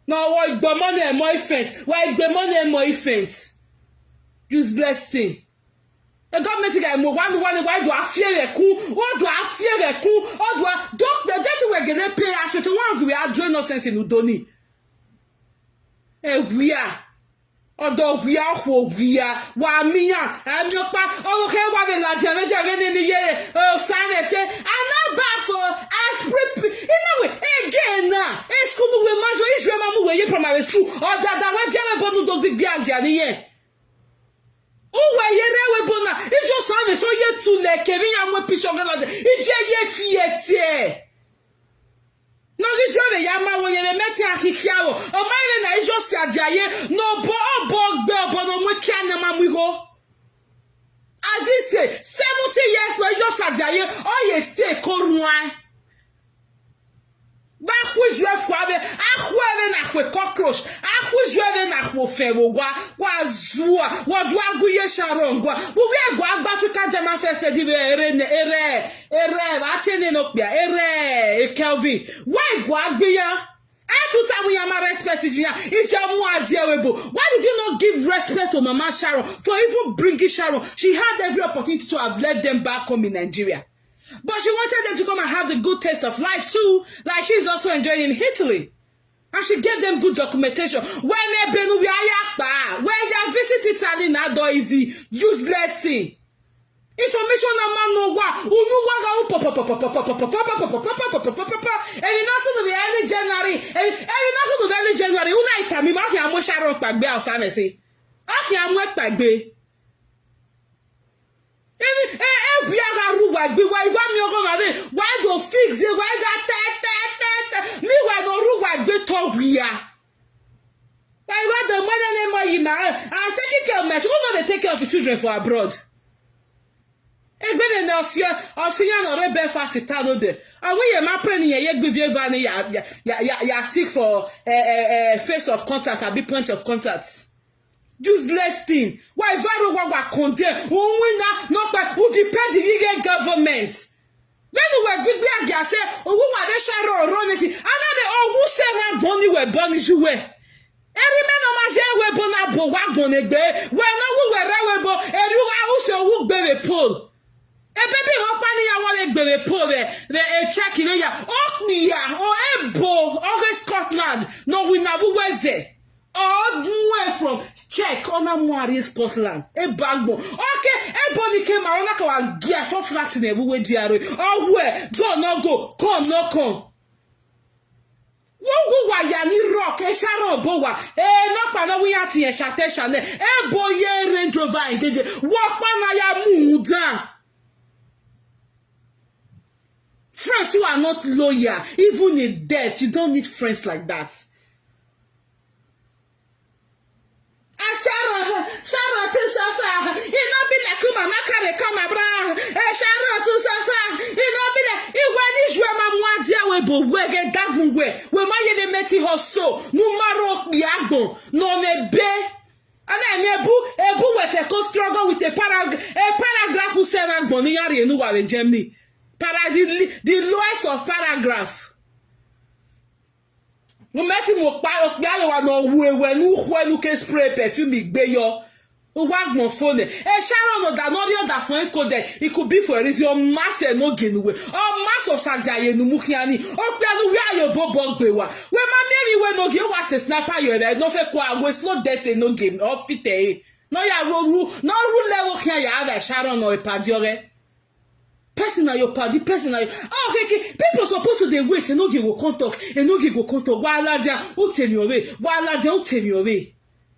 now why the money more offense why the money more offense useless thing the government guy mo why do I fear a coup what do I fear a coup or do I don't that we gonna pay us to one we are doing nonsense in Udoni. We are. Although we are who we are, why me? I'm not bad. Oh, okay, what the Latin in the year? Oh, Simon say, I'm not bad for as prep. In a way, again, now, a school with Major Israel where you primary school, or that went there about no big Bianchi. Oh, where you're there, it's your son, so you're too late. Kevin, I'm with Bishop. It's your fiat. No, this is Yama when you met Yakiao. Oh, my name is just Sadiaye. No, but no, we can't, we go. I did say 70 years, no, just Sadiaye. Oh, you stay cold one. Back with your father, I cockroach. I was driving a fevo. Was what do I go? Yes, Sharon. But we are going back to Kajama Fest. Ere, Atene Nopia, Ere, Kelvin. Why go? I to time we am respect is ya. It's your more dearable. Why did you not give respect to Mama Sharon for even bringing Sharon? She had every opportunity to have left them back home in Nigeria. But she wanted them to come and have the good taste of life too, like she's also enjoying in Italy. And she gave them good documentation. When they visit Italy now, do easy useless thing. Information no man no wa. Unu wa ga and nothing of the early January. And nothing of early January. Una itami ma fi amo Sharon pagbe outside say. Aki amo pagbe. Why go fix it? Why that? Me why no ruwa gbe to wia? Why the mother name you now? I'm taking care of my children. Who know they take care of the children for abroad? Egbede na osiyan ore Belfast tano de. And when you ma praying ye gbe vie vani ya seek for face of contact, a big point of contacts. Useless thing. Why varo wa condemn? Who winner not by who depend the government. When we were big bag say, who were the Sharon run it? And they who say one bonny were born is you were. Every man on my jail were born up for wagon egbe. When no we were rawable, and you are also who be a pole. A baby walk money I want to be a pole there. A check in ya. Oxnia or Ebo or Scotland. No, we never was there. All the way from check on a moire Scotland. A backbone. Okay, everybody came around like a gear for flat in every way. Oh, where? Go, no go. Come, no come. Wọ́n wà yà ní rock ẹ Sharon bó wà knock pa na we at ẹ Chate Chanel bo ye Range Rover engage wọ́n pa na ya mú down. Friends who are not loyal, even in death, you don't need friends like that. Sharon to suffer. It not be like Mama carry come abroad. Sharon to suffer. It not be like it when is where Mama dear we bo we get that we ma ye de meti ho so no maro biagbon no me be. And then ebu we take struggle with a paragraph who say agbon ni yare enu wa in Germany. The lowest of paragraph. No matter what I no we nu ke spray perfume igbe yo. O wa gbon phone. Sharon no that no that phone code. It could be for a reason mass no gain we. Oh mass of Sanjaye nu mukiani. O pe anu we ayo bobo gbe wa. We ma meri we no ge wa se sniper yo e no fe kwa we slow death no game off fit no ya ru level kan ya ada Sharon no e padiore. Personal your party, personal. Oh, okay. People supposed to they wait and no give go contact and no give go contact. While Ladia, who tell you away? While Ladia, who tell you away?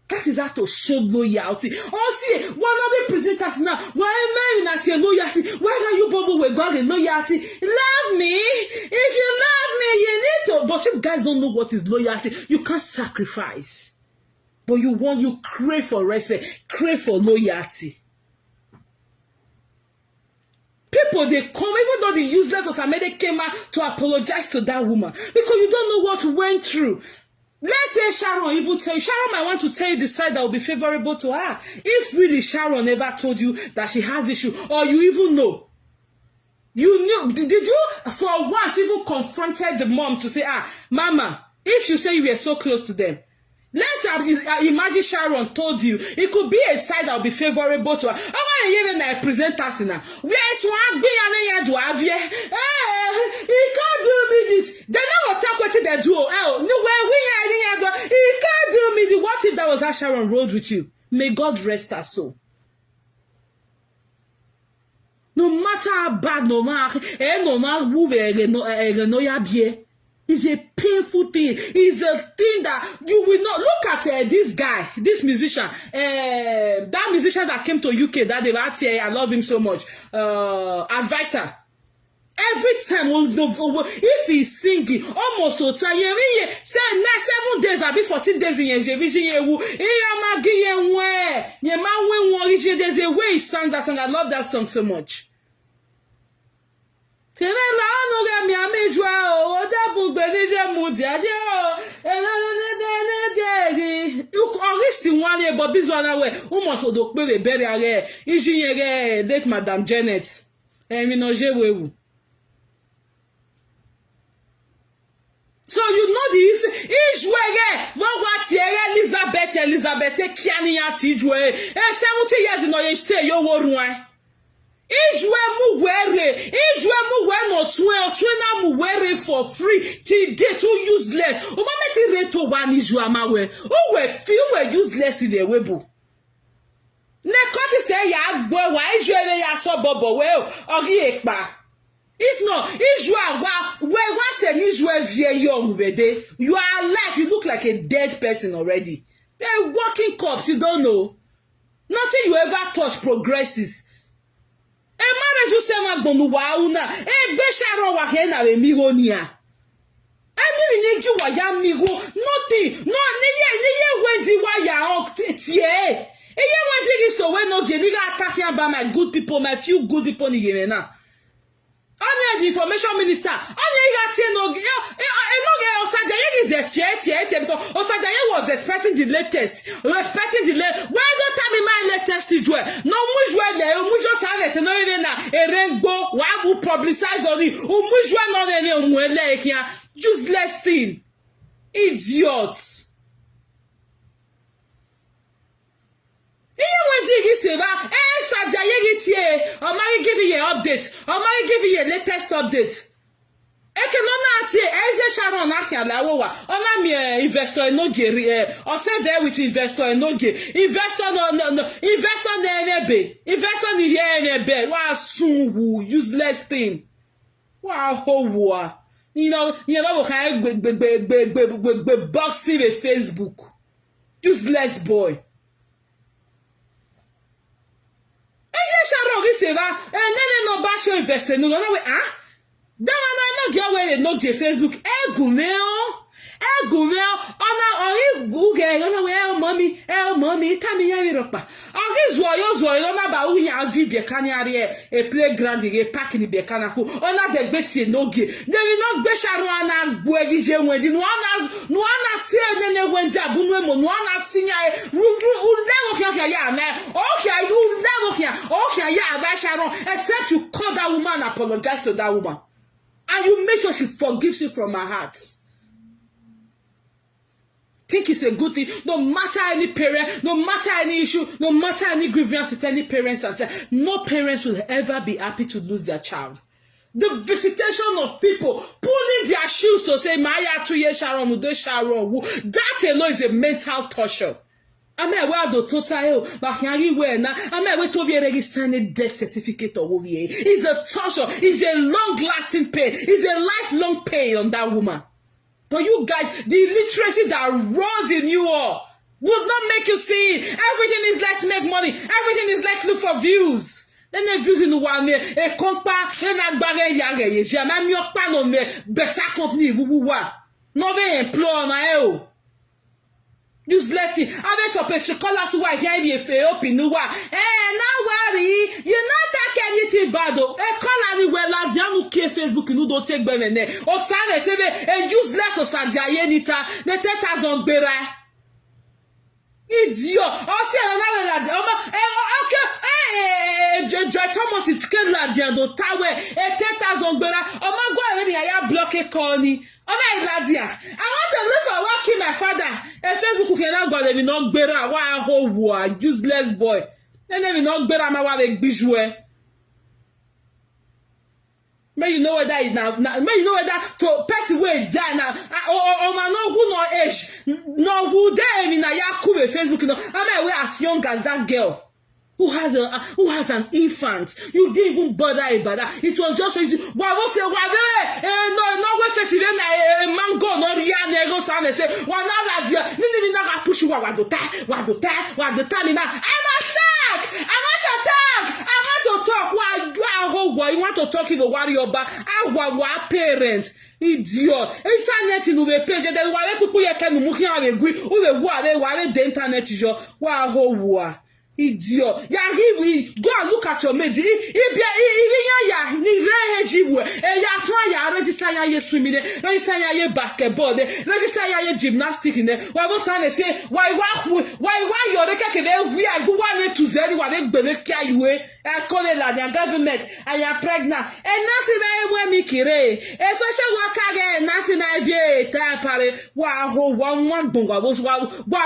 That is how to show loyalty. Oh, see, one of the presenters now. Why am I not your loyalty? Why are you both with God and loyalty? Love me. If you love me, you need to. But you guys don't know what is loyalty. You can't sacrifice. But you crave for respect, crave for loyalty. People, they come, even though the useless Osamede came out to apologize to that woman. Because you don't know what went through. Let's say Sharon even tell you, Sharon might want to tell you the side that will be favorable to her. If really Sharon never told you that she has issue, or you even know. You knew, did you for once even confronted the mom to say, Mama, if you say you were so close to them, let's imagine Sharon told you it could be a side that will be favorable to her. Oh, why you even present us now? Where is one being and do have you? He can't do me this. They never talk what they do. Oh, no way he can't do me this. What if that was how Sharon rode with you? May God rest her soul. No matter how bad, no matter move it's a painful thing. It's a thing that you will not look at this guy, this musician, that musician that came to UK that they were at here. I love him so much. Advisor. Every time, if he's singing, almost to tell you, say 7 days, I'll be 14 days in there's a way he sang that song. I love that song so much. But this one away, almost would be very rare. Date Madame Janet. So you know Ijwere, Wawatiere, Elizabeth, Kiania Tijwe, 70 years in your stay, your warrant. Ijwe mu no twena mu were for free till day too useless. Umameti reto one ijwe amawe. O we feel we useless in the webo. Ne koti say ya gbo wa ijwe we ya so bobo we ogi ekpa. If no, ijwe wa say ijwe vie young wede. You are alive, you look like a dead person already. They're walking corpse, you don't know. Nothing you ever touch progresses. E marriage you say magbonu wa una e gbe Sharon wa ke na we migonia emi ni ki wa ya migo nothing no niye wendi wa ya on tie eye wendi so we no ge ni ga attacking about my good people, my few good people ni yeme na only the information minister only ga tie no Osajaye is a tie because Osajaye was expecting the latest why don't tell me my latest ijwe no mujwe le mujo save se no even na erengbo wa go publicize on it mujwe no le omwele here useless thing idiots. Osajaye tie o ma give you update o ma give you latest update. Ekenona ati Eze Sharon Akialawo wa ona mi investor enoge o say there with investor enoge investor no investor na enebe investor ni enebe wa sunwu useless thing wa howa you know we can gbe boxing with Facebook useless boy. Eze Sharon ki se va nene no ba show investor no we that one no get where no get Facebook. Egumeo ona ori Google ona we mommy tami ya Europa. Ogi zwo na ba wi ya vi be kan a playground e park ni be kan ko ona de gbeti no ge. They will not be Sharon na gbo egije wendi no ana see ne wendi abunu emo no ana sinya level kia ya na okay you level kia okay ya ba Sharon except you call that woman and apologize to that woman. And you make sure she forgives you from her heart. Think it's a good thing. No matter any parent, no matter any issue, no matter any grievance with any parents and child, no parents will ever be happy to lose their child. The visitation of people pulling their shoes to say, Maya 2 years Sharon, Udo Sharon, that alone is a mental torture. I'm aware of the total, but can you wear now? I'm aware to be a signed death certificate or OVA. It's a torture, it's a long-lasting pain, it's a lifelong pain on that woman. But you guys, the illiteracy that runs in you all will not make you see it. Everything is let's make money, everything is like look for views. Then the views in the one a compa, then I bargain yage, I'm your pan on me, better company, woo. No, they employ my useless thing. I bet so call us why here you fail up in the war. Now worry, you're not that anything bad. Call anywhere like Jamu K Facebook, you don't take them there. Or Sunday, say a useless or Sandia Nita, the 10,000 bera. Idiot. Or say another okay, Joy Thomas is taken Ladian do Tower, 10,000 bera. Oh my God, I block a corny. I want to live for working my father. A Facebook who cannot go, they will not better. Wow, whole war, useless boy. Then they will not better. My wife bijoué. May you know whether it now. May you know whether to person where die now. Or man, no who no age, no who there in a Yaku Facebook. No, I mean we as young as that girl. Who has an infant? You didn't even bother about that. It was just why was it? No way festival mango no ria nego say one other no push you what the time now. I must to talk. Why you want to talk in the warrior back? Our parents. Idiot. Internet in the page. Then why people you can move here and agree? Who the internet is your war. Idiot. Ya give go and look at your maid. If ya ni register ya so ya register ya swimming, register ya basketball, register ya gymnastics in there. Why was I say why you reke ke we are go 1 to 0 wa dey gbele kia iwe e call the government and you are pregnant. And now see where me kire. E social worker nothing I be pare wa ho one bonga wa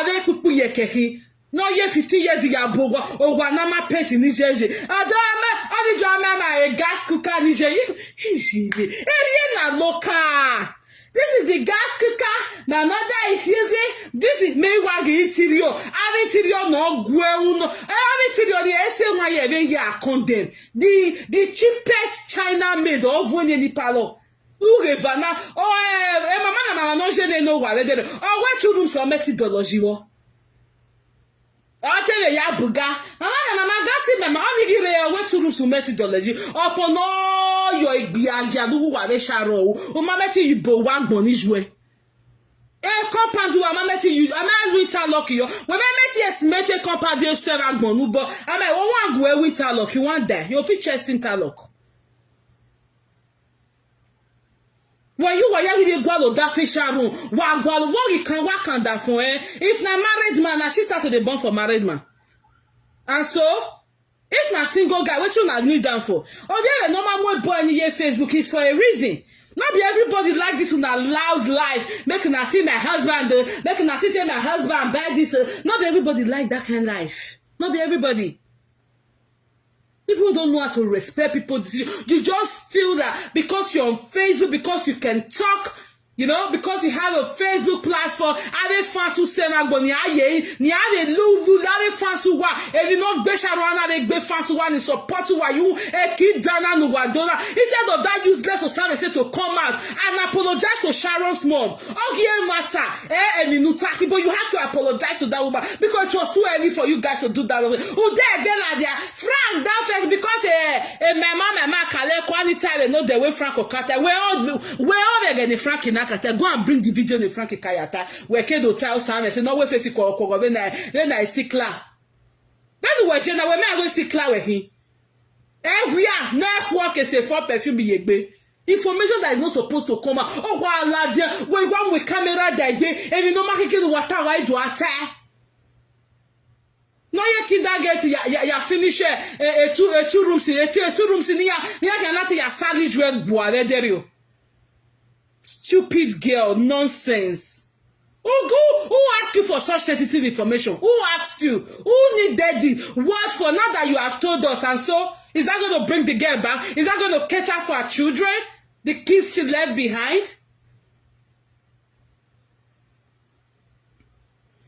ve kuku ye keki no ye 50 years ya bogo o wa na ma pet ni jeje adama ani jo ma a gas cooker ni jeje hijibe eri na local. This is the gas cooker. My mother is using. This is me wagi interior. Have interior no gueu no. Have interior the SMY be ya condemn. The cheapest China made of when ni palo. Urevana. Oh, mama no jene no wa le. Oh, what you do some methodology wo. Tell ya buga. Mama gasi mama only give what you do some methodology. Upon all your igbianja lu wa be sharo. O mama ti yibo wa gbon ni jwe. Compound you mama ti you am interlock yo. When mama ti estimate compound you serve agbon nu bo. Am I wan go interlock you wan die. You fit chest interlock. When you were young, go to that facial room. What you can work on that for if na married man, now she started the bond for married man. And so, if na single guy, what you not need them for? Oh, yeah, normal boy in your Facebook is for a reason. Not be everybody like this in a loud life. Making I see my husband, making I see my husband buy this. Not be everybody like that kind of life. Not be everybody. People don't know how to respect people. You just feel that because you're on Facebook, because you can talk, you know, because you have a Facebook platform, ave fans who say ni ave lu ave fans who wa if you not be sharon ave be fans who want support who you keep down and wadona. Instead of that useless Osane say to come out and apologize to Sharon's mom. Okay, matter minutaki, but you have to apologize to that woman because it was too early for you guys to do that. Who there Bella there Frank that first because my mama kale quality time know the way Frank Okata we all getting Frank in go and bring the video in Frankie Kayata. We can do tell Sam say no we face ko when I see Cla. Then we Jenna we me go see Cla we him. We are not work as a for perfume be yegbe. Information that is not supposed to come out. Oh wa dia we one with camera that dey and you know make the water why do attack. No ye kinda get ya finish two rooms in ya can not ya salary drug boy there you. Stupid girl, nonsense. Who asked you for such sensitive information? Who asked you? Who needed it? What for? Now that you have told us, and so is that going to bring the girl back? Is that going to cater for our children? The kids she left behind?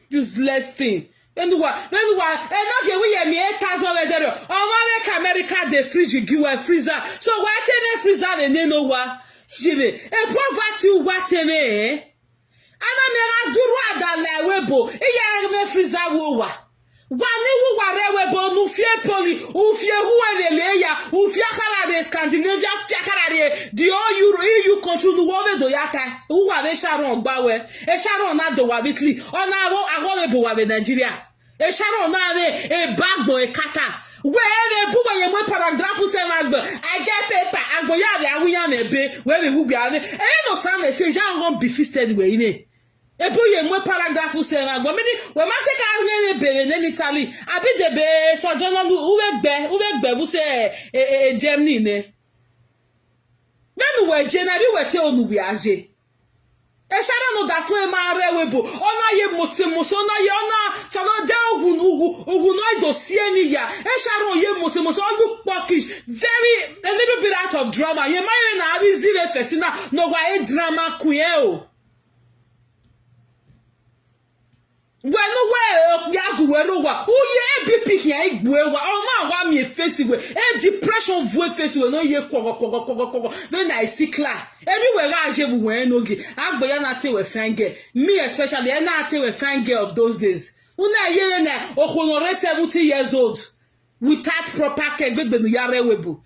Useless thing. And what? And not get we me 8,000 there. Oh, make America the fridge you give a freezer. So why tell me freezer and they know what? Jibe, poverty wateme ana me aduru adala webo iya me freezer wo wa wani wo ware webo nu fie poli u fie huwelele ya u fie Canada Scandinavia fie Canada the all EU country nu wo do yata u ware Sharon gbawe Sharon na do wa bitli ona wo awolebo wa be Nigeria Sharon na e bagbo e kata where the boy and paragraph I get paper and go ya be where we will be and no son say Jean won't be fisted way in it. A boy and paragraph say when I take in Italy, I be the be so journal who who say Germany. Then we generally were tell no viage. Sharon no da fun ma rewebo ona ye mose ona ye ona salo de ogun no dossier ni ya Sharon ye mose look pockish very a little bit out of drama ye ma na abi zile festina no wa e drama queen o we no we ya guwero wa o ye BP here igwe wa o ma wa mi face we e depression voe face we no ye kogo then I see clear anywhere I jevu we no gi agboya na te we fine girl me especially na te we fine girl of those days una ye na okhonore 70 years old without proper care gbegbe nu yare webu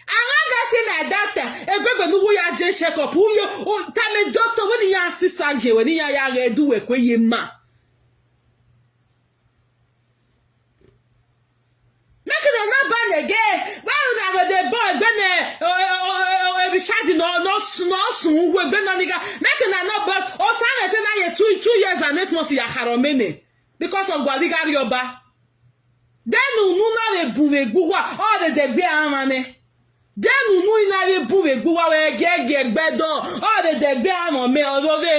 anga say na doctor egbegbe nu wo ya je check up wo ye o time doctor when ya sisage when ya re do we kwe ma again why would the boy then Richard no soon we be no nigga make na no but o say na 2 years and 8 months ya haromene because of gwaliga rioba then unu na le buwe gbuwa all the gbe amane then unu na le buwe gbuwa we gege gbedo all the gbe amo on me, government,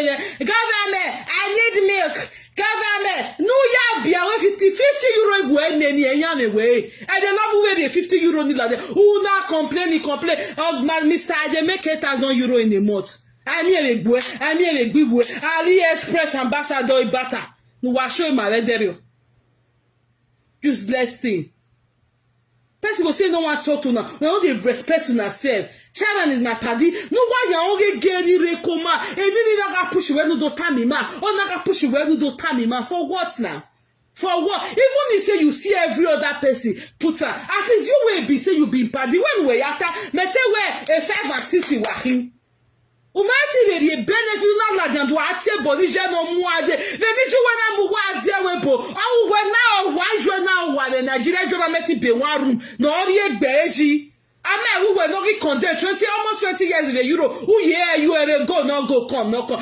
I need milk. Government, no ya be away 50 euro when any way. And the love way 50 euro ni like who now complain. Oh man, Mr. I make 8,000 euro in a month. I'm here a give way. AliExpress ambassador Ibata. No wa show my radio. Useless thing. Person go say no one talk to now. No dey respect to yourself. Sharon is my paddy. No why you only get the rekoma. Even if I push where no do time man. Or na push where no do time man. For what now? For what? Even if say you see every other person put her. At least you will be say you be paddy. When we after mete where a 5 and 60 working. Umati very benefit na la jan do atie body je no mu ade. Ve mi ju wana mu wa ade we bo. Awu we na wa jo na wa le Nigeria joba meti be one room. No ori egbe eji. Amen, we were not condemned almost 20 years in the Euro. Oh yeah, you are a go, no go, come, no come. I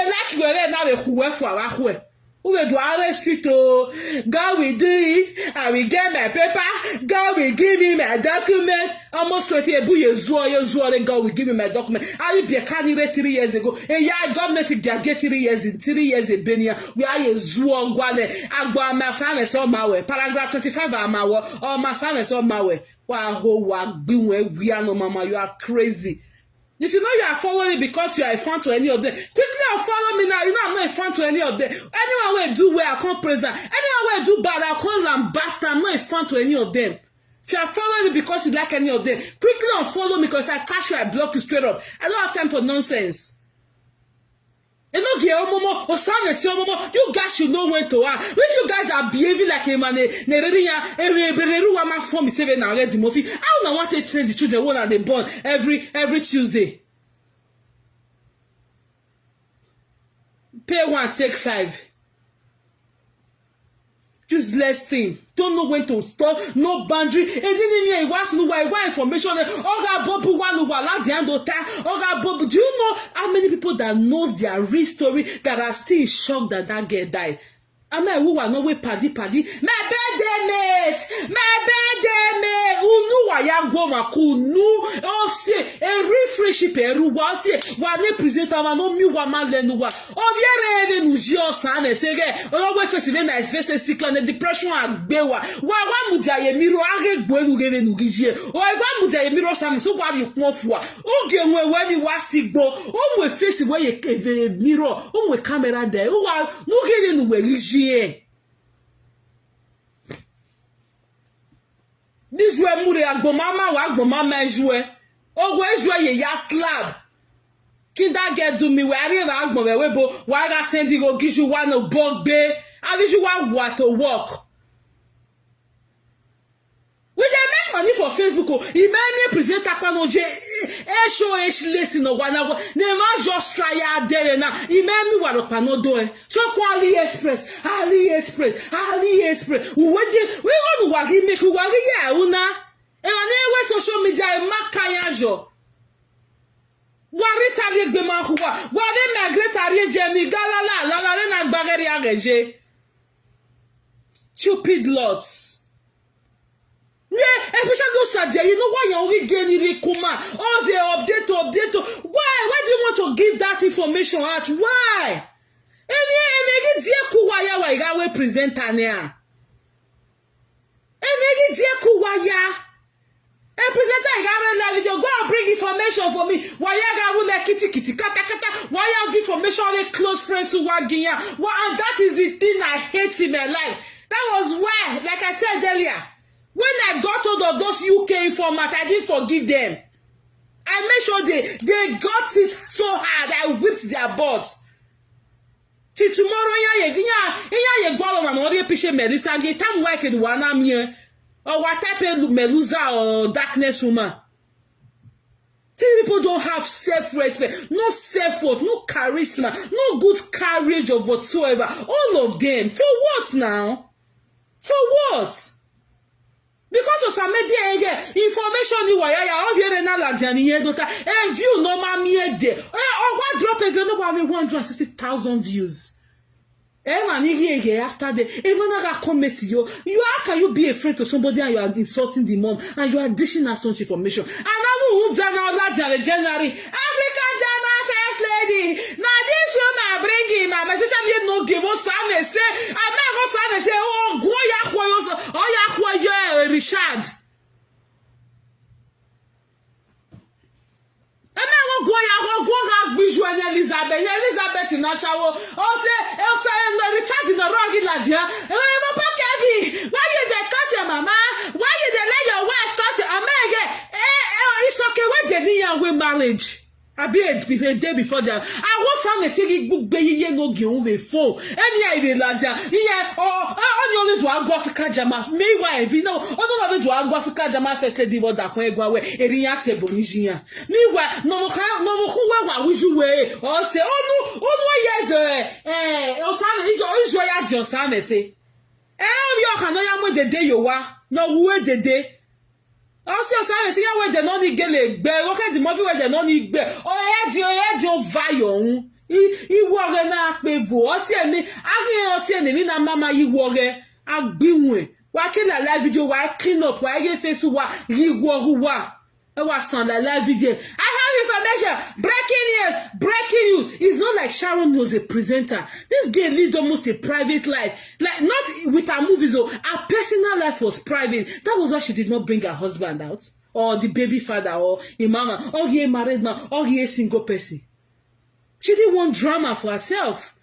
like you are now a who for who will do our street. God will do it. I will get my paper. God will give me my document. Almost 20 years, God will give me my document. I will be a candidate 3 years ago. And yeah, government get 3 years in 3 years in Benia. We are a zoo guale. Agua Masanes on my way. Paragraph 25 on my way. Or Masanes on my way. Wow, we are no mama. You are crazy. If you know you are following me because you are a fan to any of them, quickly unfollow me now. You know I'm not a fan to any of them. Anyone will do well, I can't present. Anyone will do bad, I can't lambast. I'm not a fan to any of them. If you are following me because you like any of them, quickly unfollow me because if I catch you, I block you straight up. I don't have time for nonsense. You guys should know when to act. If you guys are behaving like a man, I don't want to train the children when are they born every Tuesday. Pay 1, take 5. Useless thing. Don't know when to stop. No boundary. And then you want to know information. Do you know how many people that knows their real story that are still in shock that girl died? I mean, who are not way paddy. My birthday mate. Unu wa ya go ma kunu. Oh say a refreship eru wa say wa ne presenter ma no mi wa ma lenu wa. O vie re nu ji o san e se ge. O we face le na face cyclone depression agbe wa. Wa mu dia ye miro age gbo enu ge nu gi. O wa mu dia ye miro sam so wa bi pon fu a. O ge nwe we ni wa sigbo. O mu face we ye keve miro. O mu camera there. O wa nu ge nu we gi. This way mure agbomama wa agbomama ejue owo ejue ye ya slab kinda get do me we ari ra agbon we bo wa ga send go give you one bogbe abi you want what to work. We dey make money for Facebook. He made me present Akpanoje. Show listen no one. Never just try out there now. He made me what Akpanodo. So AliExpress. We want to work. He make we work yeah una. And on social media makayajo. Wari tari gbema huwa. Wari migrate ari jemi galala la na gbageri ageje. Stupid lots. Yeah, especially those are there. You know why you're only getting the kuma? All the update. Why do you want to give that information out? Why? Emege dia kuwaya wa igawe presenter nea. Emege dia kuwaya. A presenter igare la video go and bring information for me. Why you ga wule kitty kata. Why you have information with close friends who are ginya? And that is the thing I hate in my life. That was why, like I said earlier. When I got hold of those UK informants, I didn't forgive them. I made sure they got it so hard. I whipped their butts. Till tomorrow, you go on and appreciate Melissa. Get time work in one arm here. Or what type of Melusa or darkness woman. People don't have self-respect, no self-worth, no charisma, no good courage of whatsoever. All of them. For what now? For what? Because of some media information you wire obvious na ladiani yedota and view no ma miede or what drop a video about 160,000 views man after the even I comment you how can you be a friend to somebody and you are insulting the mom and you are dishing out such information and I will down our ladiani January African German first Osane say, Amen Osane say, oh, go ya Richard. Amen go Elizabeth in Ashawo. Oh say Richard in the wrong ladia. Papa Kevin, why you dey curse your mama? Why you dey let your wife curse your Amen? It's okay when they need we marriage. I be a day before that. I was found a silly book baby no give me phone. Any idea ladia. Yeah, only to Africa Jama. Meanwhile, if you know, only to Africa Jama first lady what that way go away. A reacte bonisia. Meanwhile, no who wish you way. Or say, oh no, yes, Israel your son say. You can know the day you are. No, where the day. Also, sorry, see how they don't need gele. Look at the movie where they don't need. Oh, vayon. He wore na pevo. Osi na mama he wore. Agbiwe. Wa ke la live video wa clean up. Wa ge face wa ri wa. E wa san la live video. I have information. Breaking news. It's not like Sharon was a presenter. This girl lived almost a private life. Like, not with her movies, though. Her personal life was private. That was why she did not bring her husband out. Or the baby father, or a mama, or he a married man, or he a single person. She didn't want drama for herself.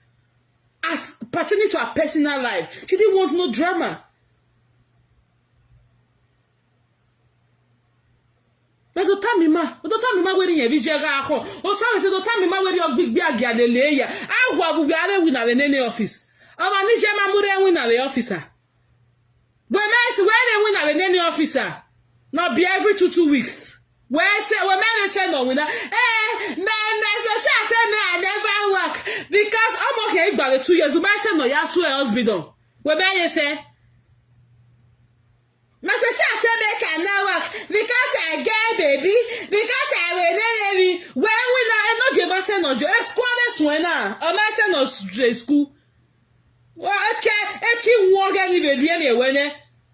As pertaining to her personal life. She didn't want no drama. Don't tell me where you vision go. O say don't tell me where you big agialele ya. Agwa bu gare win na the office. Ama ni je ma mure win na the officer. But where they win na the officer. Not be every 2 weeks. Where say no winner. So she say me I never work because I'm okay about 2 years. You say no ya swear husband on. Where man say Master Shah said they cannot work because I get baby, because I will baby. When we not give us no job, school when I no school. Well, okay, keep working even the when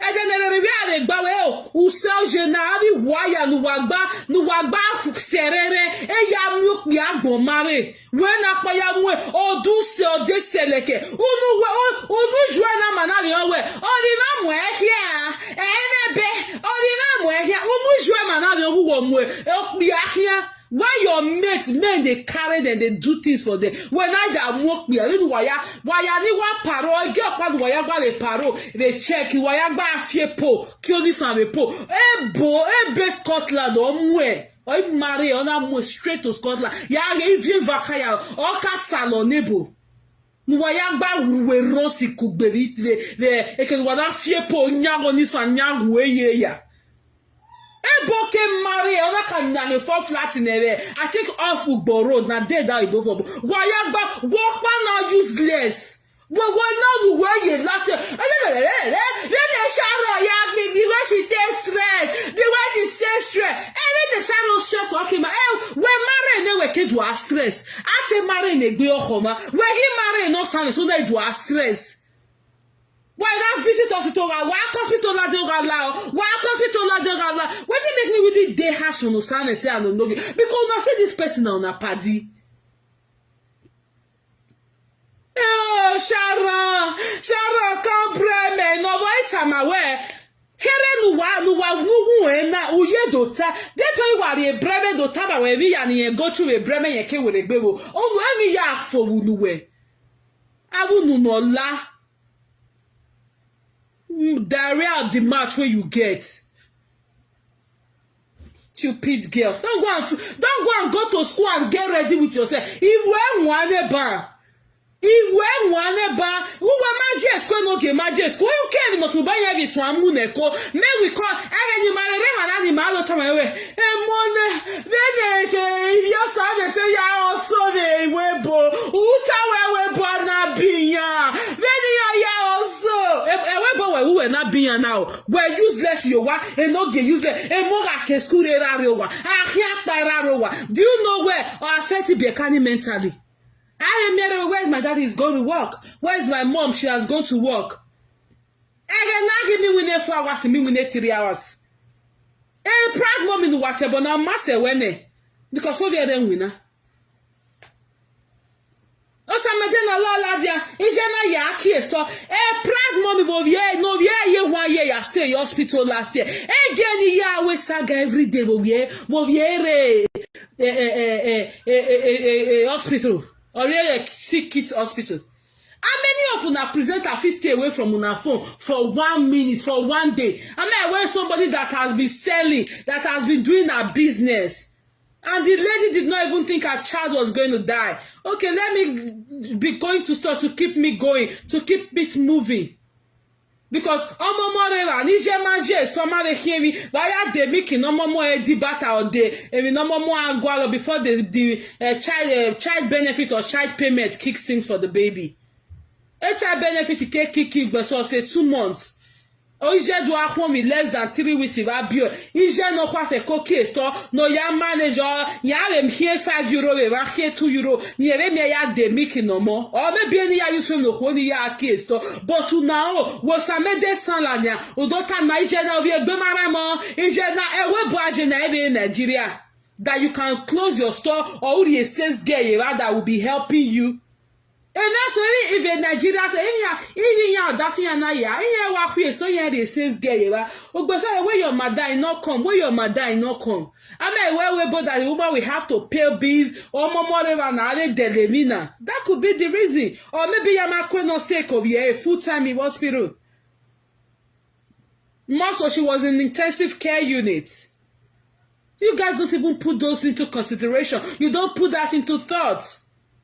and then the bawe o sell jenabi wire no wagba serere e ya mu ya gbon mare when apaya mu o do se o de seleke unu joana manari o we o di na mu ehia enebe o di na mu ehia unu joana manari o wo mu e bi ahia. Why your mates men they carry them, they do things for them. When I da work me, I don't know why ni wa paro, I get up why ya le paro, they check why ya ba fie po, kill this and po. Be Scotland or mwe. Or marry on a straight to Scotland. Ya even vakaya or ka salonebo. Why ya ba we rosi kuberi le e can wada fie po nyago ni san nyago ye ya. Eboke marry ona kan for flat in there. I think off Ugbo road na there that you go for. Wayagba work man now useless. We know the way you last. Let the shadow ya be the way she stay stress. The way she stay stress. And the shadow stress okay ma. We marry na we kid was stress. Ate marry na gbe okoma. We he marry no sound so that you are stress. Why that visit hospital? Why hospital la de gala? Why hospital la de gala? What it make me really dey hash on Osan and say I don't know because I say this person on a paddy. Oh, Sharon, come pray me. No boy, time away. Here no na uye dota. That's why you are a breme dota ba we vi and go to a breme ye ke we gbego. Oh, we ya for nuwe. Awu nu no la. Diarrhea of the match where you get. Stupid girl. Don't go and go to school and get ready with yourself. If we want bar. Who were magic school no game magic school? You can't even buy every swamu neko. May we call any man animal to my way. And money, then if your son say ya also the webo. Who we na biya. Then ya also. Who were not being now. We're useless you wa and not get useless. And more like school rarowa. Do you know where or affected be mentally? I remember where's my daddy is going to work. Where's my mom? She has gone to work. And then now give me winning 4 hours and me winning 3 hours. And proud mom in the water, but now master when because what they are then winner. Also, I'm a dia ijena ya kiesto prag mommy no ye 1 year ya stay hospital last year again ya we saga every day wo ye hospital or sick kids hospital. How many of una presenter fit stay away from una phone for 1 minute, for 1 day? I mean, when somebody that has been selling, that has been doing her business, and the lady did not even think her child was going to die. Okay, let me be going to store to keep me going, to keep it moving. Because omo morera ni je manje stomach dey hear me via the making omo mo debata or the omo mo agwalo before the child benefit or child payment kicks in for the baby. Child benefit kick but so say 2 months. Ije do ahwo mi less than 3 weeks if abio. Ije no kwa fe koke store no ya manager ya rem here €5 we wa here €2. Ni ere me ya de making no more. Or maybe any ya use no ho ni ya case store. But now wo samede san la nya. Udota ma ije na we gbe mara mo. Ije na ewe bo aje na ebe in Nigeria that you can close your store or the sales girl that will be helping you. And that's why even Nigeria say even ya dafia na ya in wa kwe so ya dey says girl wa ogbosa where your mother not come where your mother not come I mean where but that the woman will have to pay bills or more na ale delemina. That could be the reason. Or maybe ya makwe no stake of here full time in hospital. Most of she was in intensive care unit. You guys don't even put those into consideration. You don't put that into thought.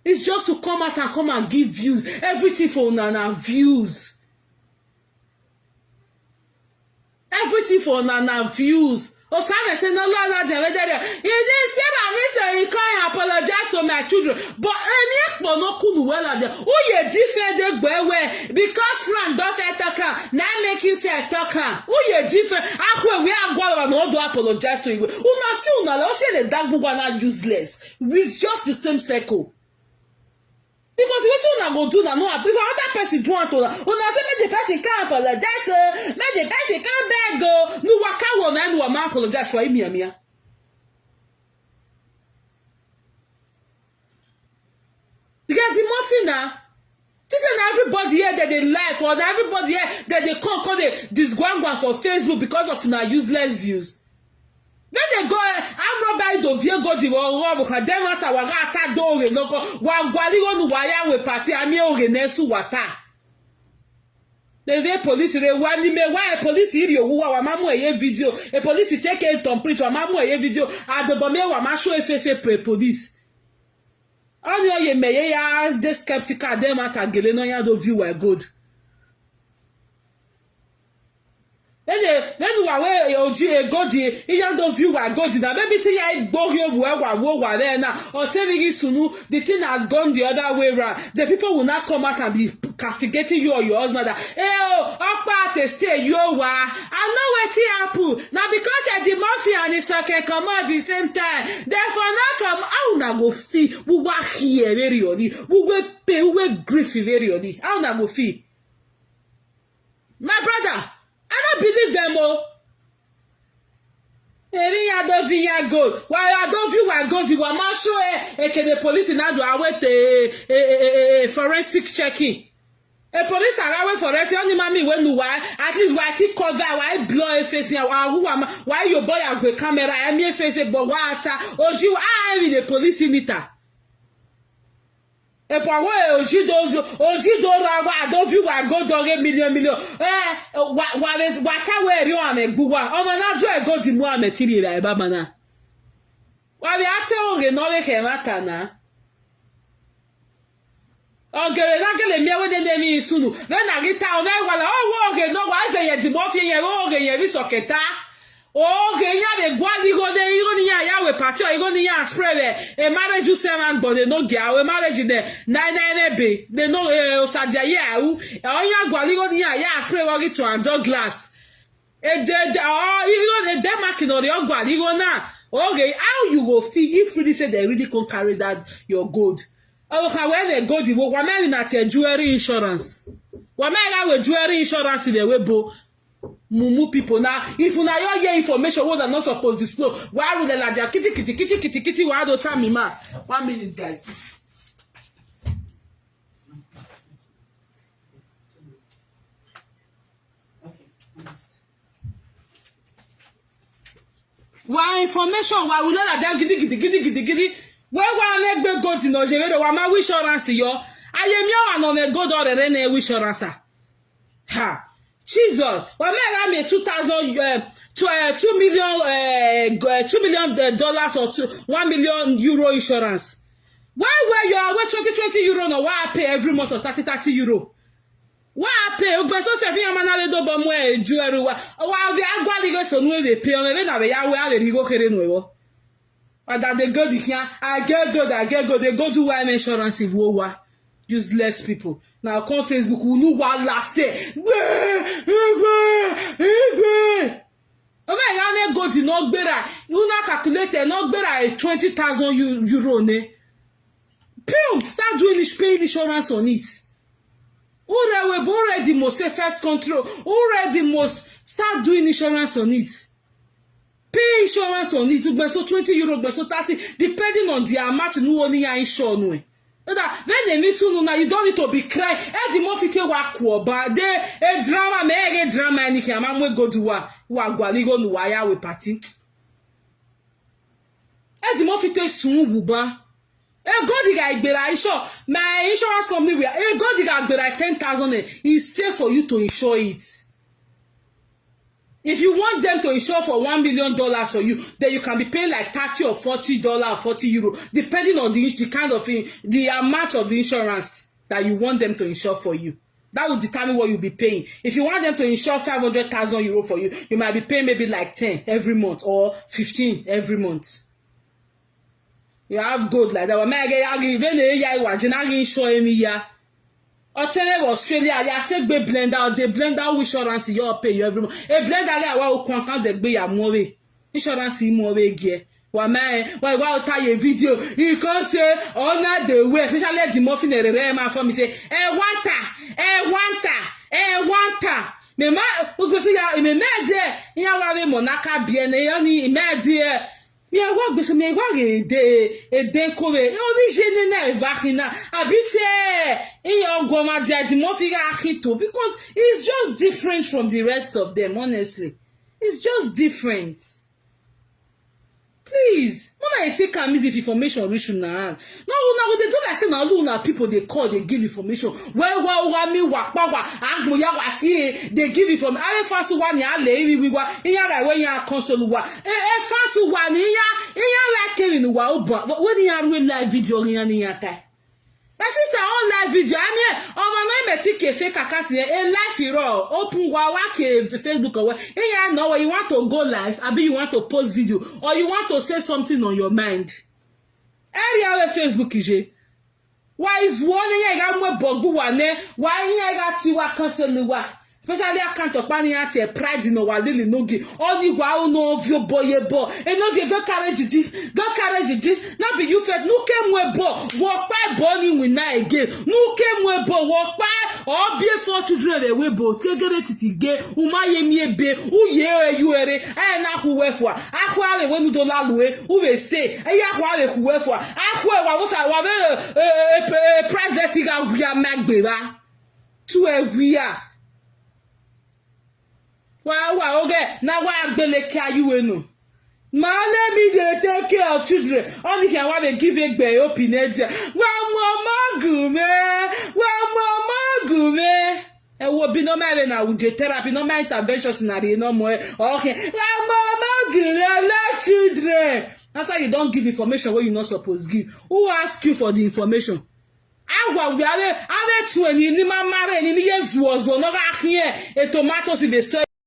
It's just to come out and come and give views. Everything for Nana views. Everything for Nana views. Oh, Sam say no, you didn't say that you can't apologize to my children. But no kunu well there. Oh, you different the because Frank don't talk. Now make yourself talk. Oh, you different. We are going to do apologize to you. Una see una say the dark book are useless. It's just the same circle. Because what you go do now, if another person do want to, una say make the person can't apologize, make the person can't beg go. No waka one and no man apologize for him here. You get the muffin now. This is everybody here that they lie for, everybody here that they come they disgwangwa for Facebook because of na useless views. Then they go, I'm not by the view go the war, Kademata, Wagata, Dore, Loco, Wagwaligo, Wayawe party, Amio, Renesu, Wata. The very police, why a police here, who are Mamu a video, a police take a complete or Mamu a video, at the Bomeo, Masho FSA pre police. All your may ask the skeptical, them at a Gelenoya do view were good. Then we go the you don't view what God did. Maybe tell you where there now or telling you soon the thing has gone the other way around. The people will not come out and be castigating you or your husband. That stay you I know what happen now because you're the mafia and it's okay come out at the same time. Therefore not come out na go feel we work here very only. We will pay we will grief very only. How na go feel? My brother. I don't believe them all. I don't feel I go. Why I don't feel I go? You are not sure. The police in that await a forensic checking. A police are away forensic. Only mommy when you why at least why keep cover why blow a face why your boy have a camera and me face but water or you are with the police in it. E po we oji do ra don't view I go do million wa ka we ri o amegbuwa omo na jo e go di mu ametiri ra e baba na wa bi ate o ge no we ke mata na o gele na gele mi we de mi sunu na na gita o me wala o wo ge no wa ze ye di mo fi ye o ge ye bi soketa oh, okay, yeah, the guadi go there, you go ya we party, you go ya spray a marriage you seven, but they no girl, a marriage in there, 99B, they know Sadia ya, oh, ya guadi go ya spray walkie to and glass. You go the marking on the guadi go now. Okay, how you go feel if really say they really can carry that your gold? Oh, however, gold, what man at your jewelry insurance? What man with jewelry insurance in the webo? Mumu people now if una your information what are not supposed to disclose why would they like their kitty why don't tell me man 1 minute guys Wa information wa wula la dem gidi. Where wa negbe gold in ojere wa ma insurance yo. Ayemi o wa no gold orere na insurance. Ha. Jesus, wa me 2 million dollars or 1 million euro insurance. Why were you away 20 euro no why pay every month or 30 euro? Why pay? Ugbe so se fi amana le do bo mu eju eru wa bi agwali go so nu e pay on na be ya we a le go kere nu ewo. Or that they go the here, I get good, they go to YM insurance in Wowa. Useless people. Now come Facebook, who know what last say. Oh my God, go to no better. You not calculate no better 20,000 euro ne. Start doing paying insurance on it. Already most safest control. Already most start doing insurance on it. Pay insurance on it to so 20 euro, so 30, depending on the amount you only are insured. When they miss you now, you don't need to be crying. The more fike wa but they drama, me drama anything. I'm going go to wa gwaligo no waya we party. The more fike sun buba. God diga igbera insure. My insurance company we God diga igbera 10,000. It's safe for you to insure it. If you want them to insure for $1 million for you, then you can be paying like $30 or $40 or 40 euro, depending on the kind of the amount of the insurance that you want them to insure for you. That will determine what you'll be paying. If you want them to insure 500,000 euro for you, you might be paying maybe like 10 every month or 15 every month. You have gold like that. Alternative Australia, ya say gbe blender, they blend out insurance you pay you every month. A blender ya wa o contract de gbe ya mo we. Insurance mo we ge. Wa wa tie a video. You can say honor the way, especially the muffin ere ma for me say, wanta. Me ma we go say ya me de ya wa we monaka bien e ya ni me de. Yeah, what be some de kore origine na evakina abite in your goma the more figure akito because it's just different from the rest of them. Honestly, it's just different. Please, when I take am easy information reach una hand. Now they do like say na people they call, they give information. Well me wakpawa agmoya wati they give information. Ale fasu wa ni ale wi wa iya la when ya console wa fasu wa ni iya like Kevin wa oba when ya real live video ni ya tai. My sister on live video. I mean, on my name fake account a live hero. Open wake Facebook or yeah, no, you want to go live, I mean you want to post video, or you want to say something on your mind. Area Facebook is why is one here got more bogu one? Why here got tiwa cancel wa? Especially I can't talk about it. Pride in our little nogi. All the while no of your boy and no give don't carry it. Now be you fed no came we bo walk by burning with night again. No came we bo walk by or be 4 children away bo get it gay. Umaye me be u you ere and na who we for. Akwa when you don't allow who will stay. Ayakwa who we for. Akwa was a priceless cigar we are magbera to a we are. Wow, okay. Now why agbele care you no? Ma let me take care of children. Only can want to give it by opinion. Wa mama gume. E wo bi no marry na with therapy, no my interventions na no more. Okay. Wa mama gume let children. That's why you don't give information where you not supposed to give. Who ask you for the information? Agwa we are 20 ni ma mare ni years was no ga here. A tomatoes in the store.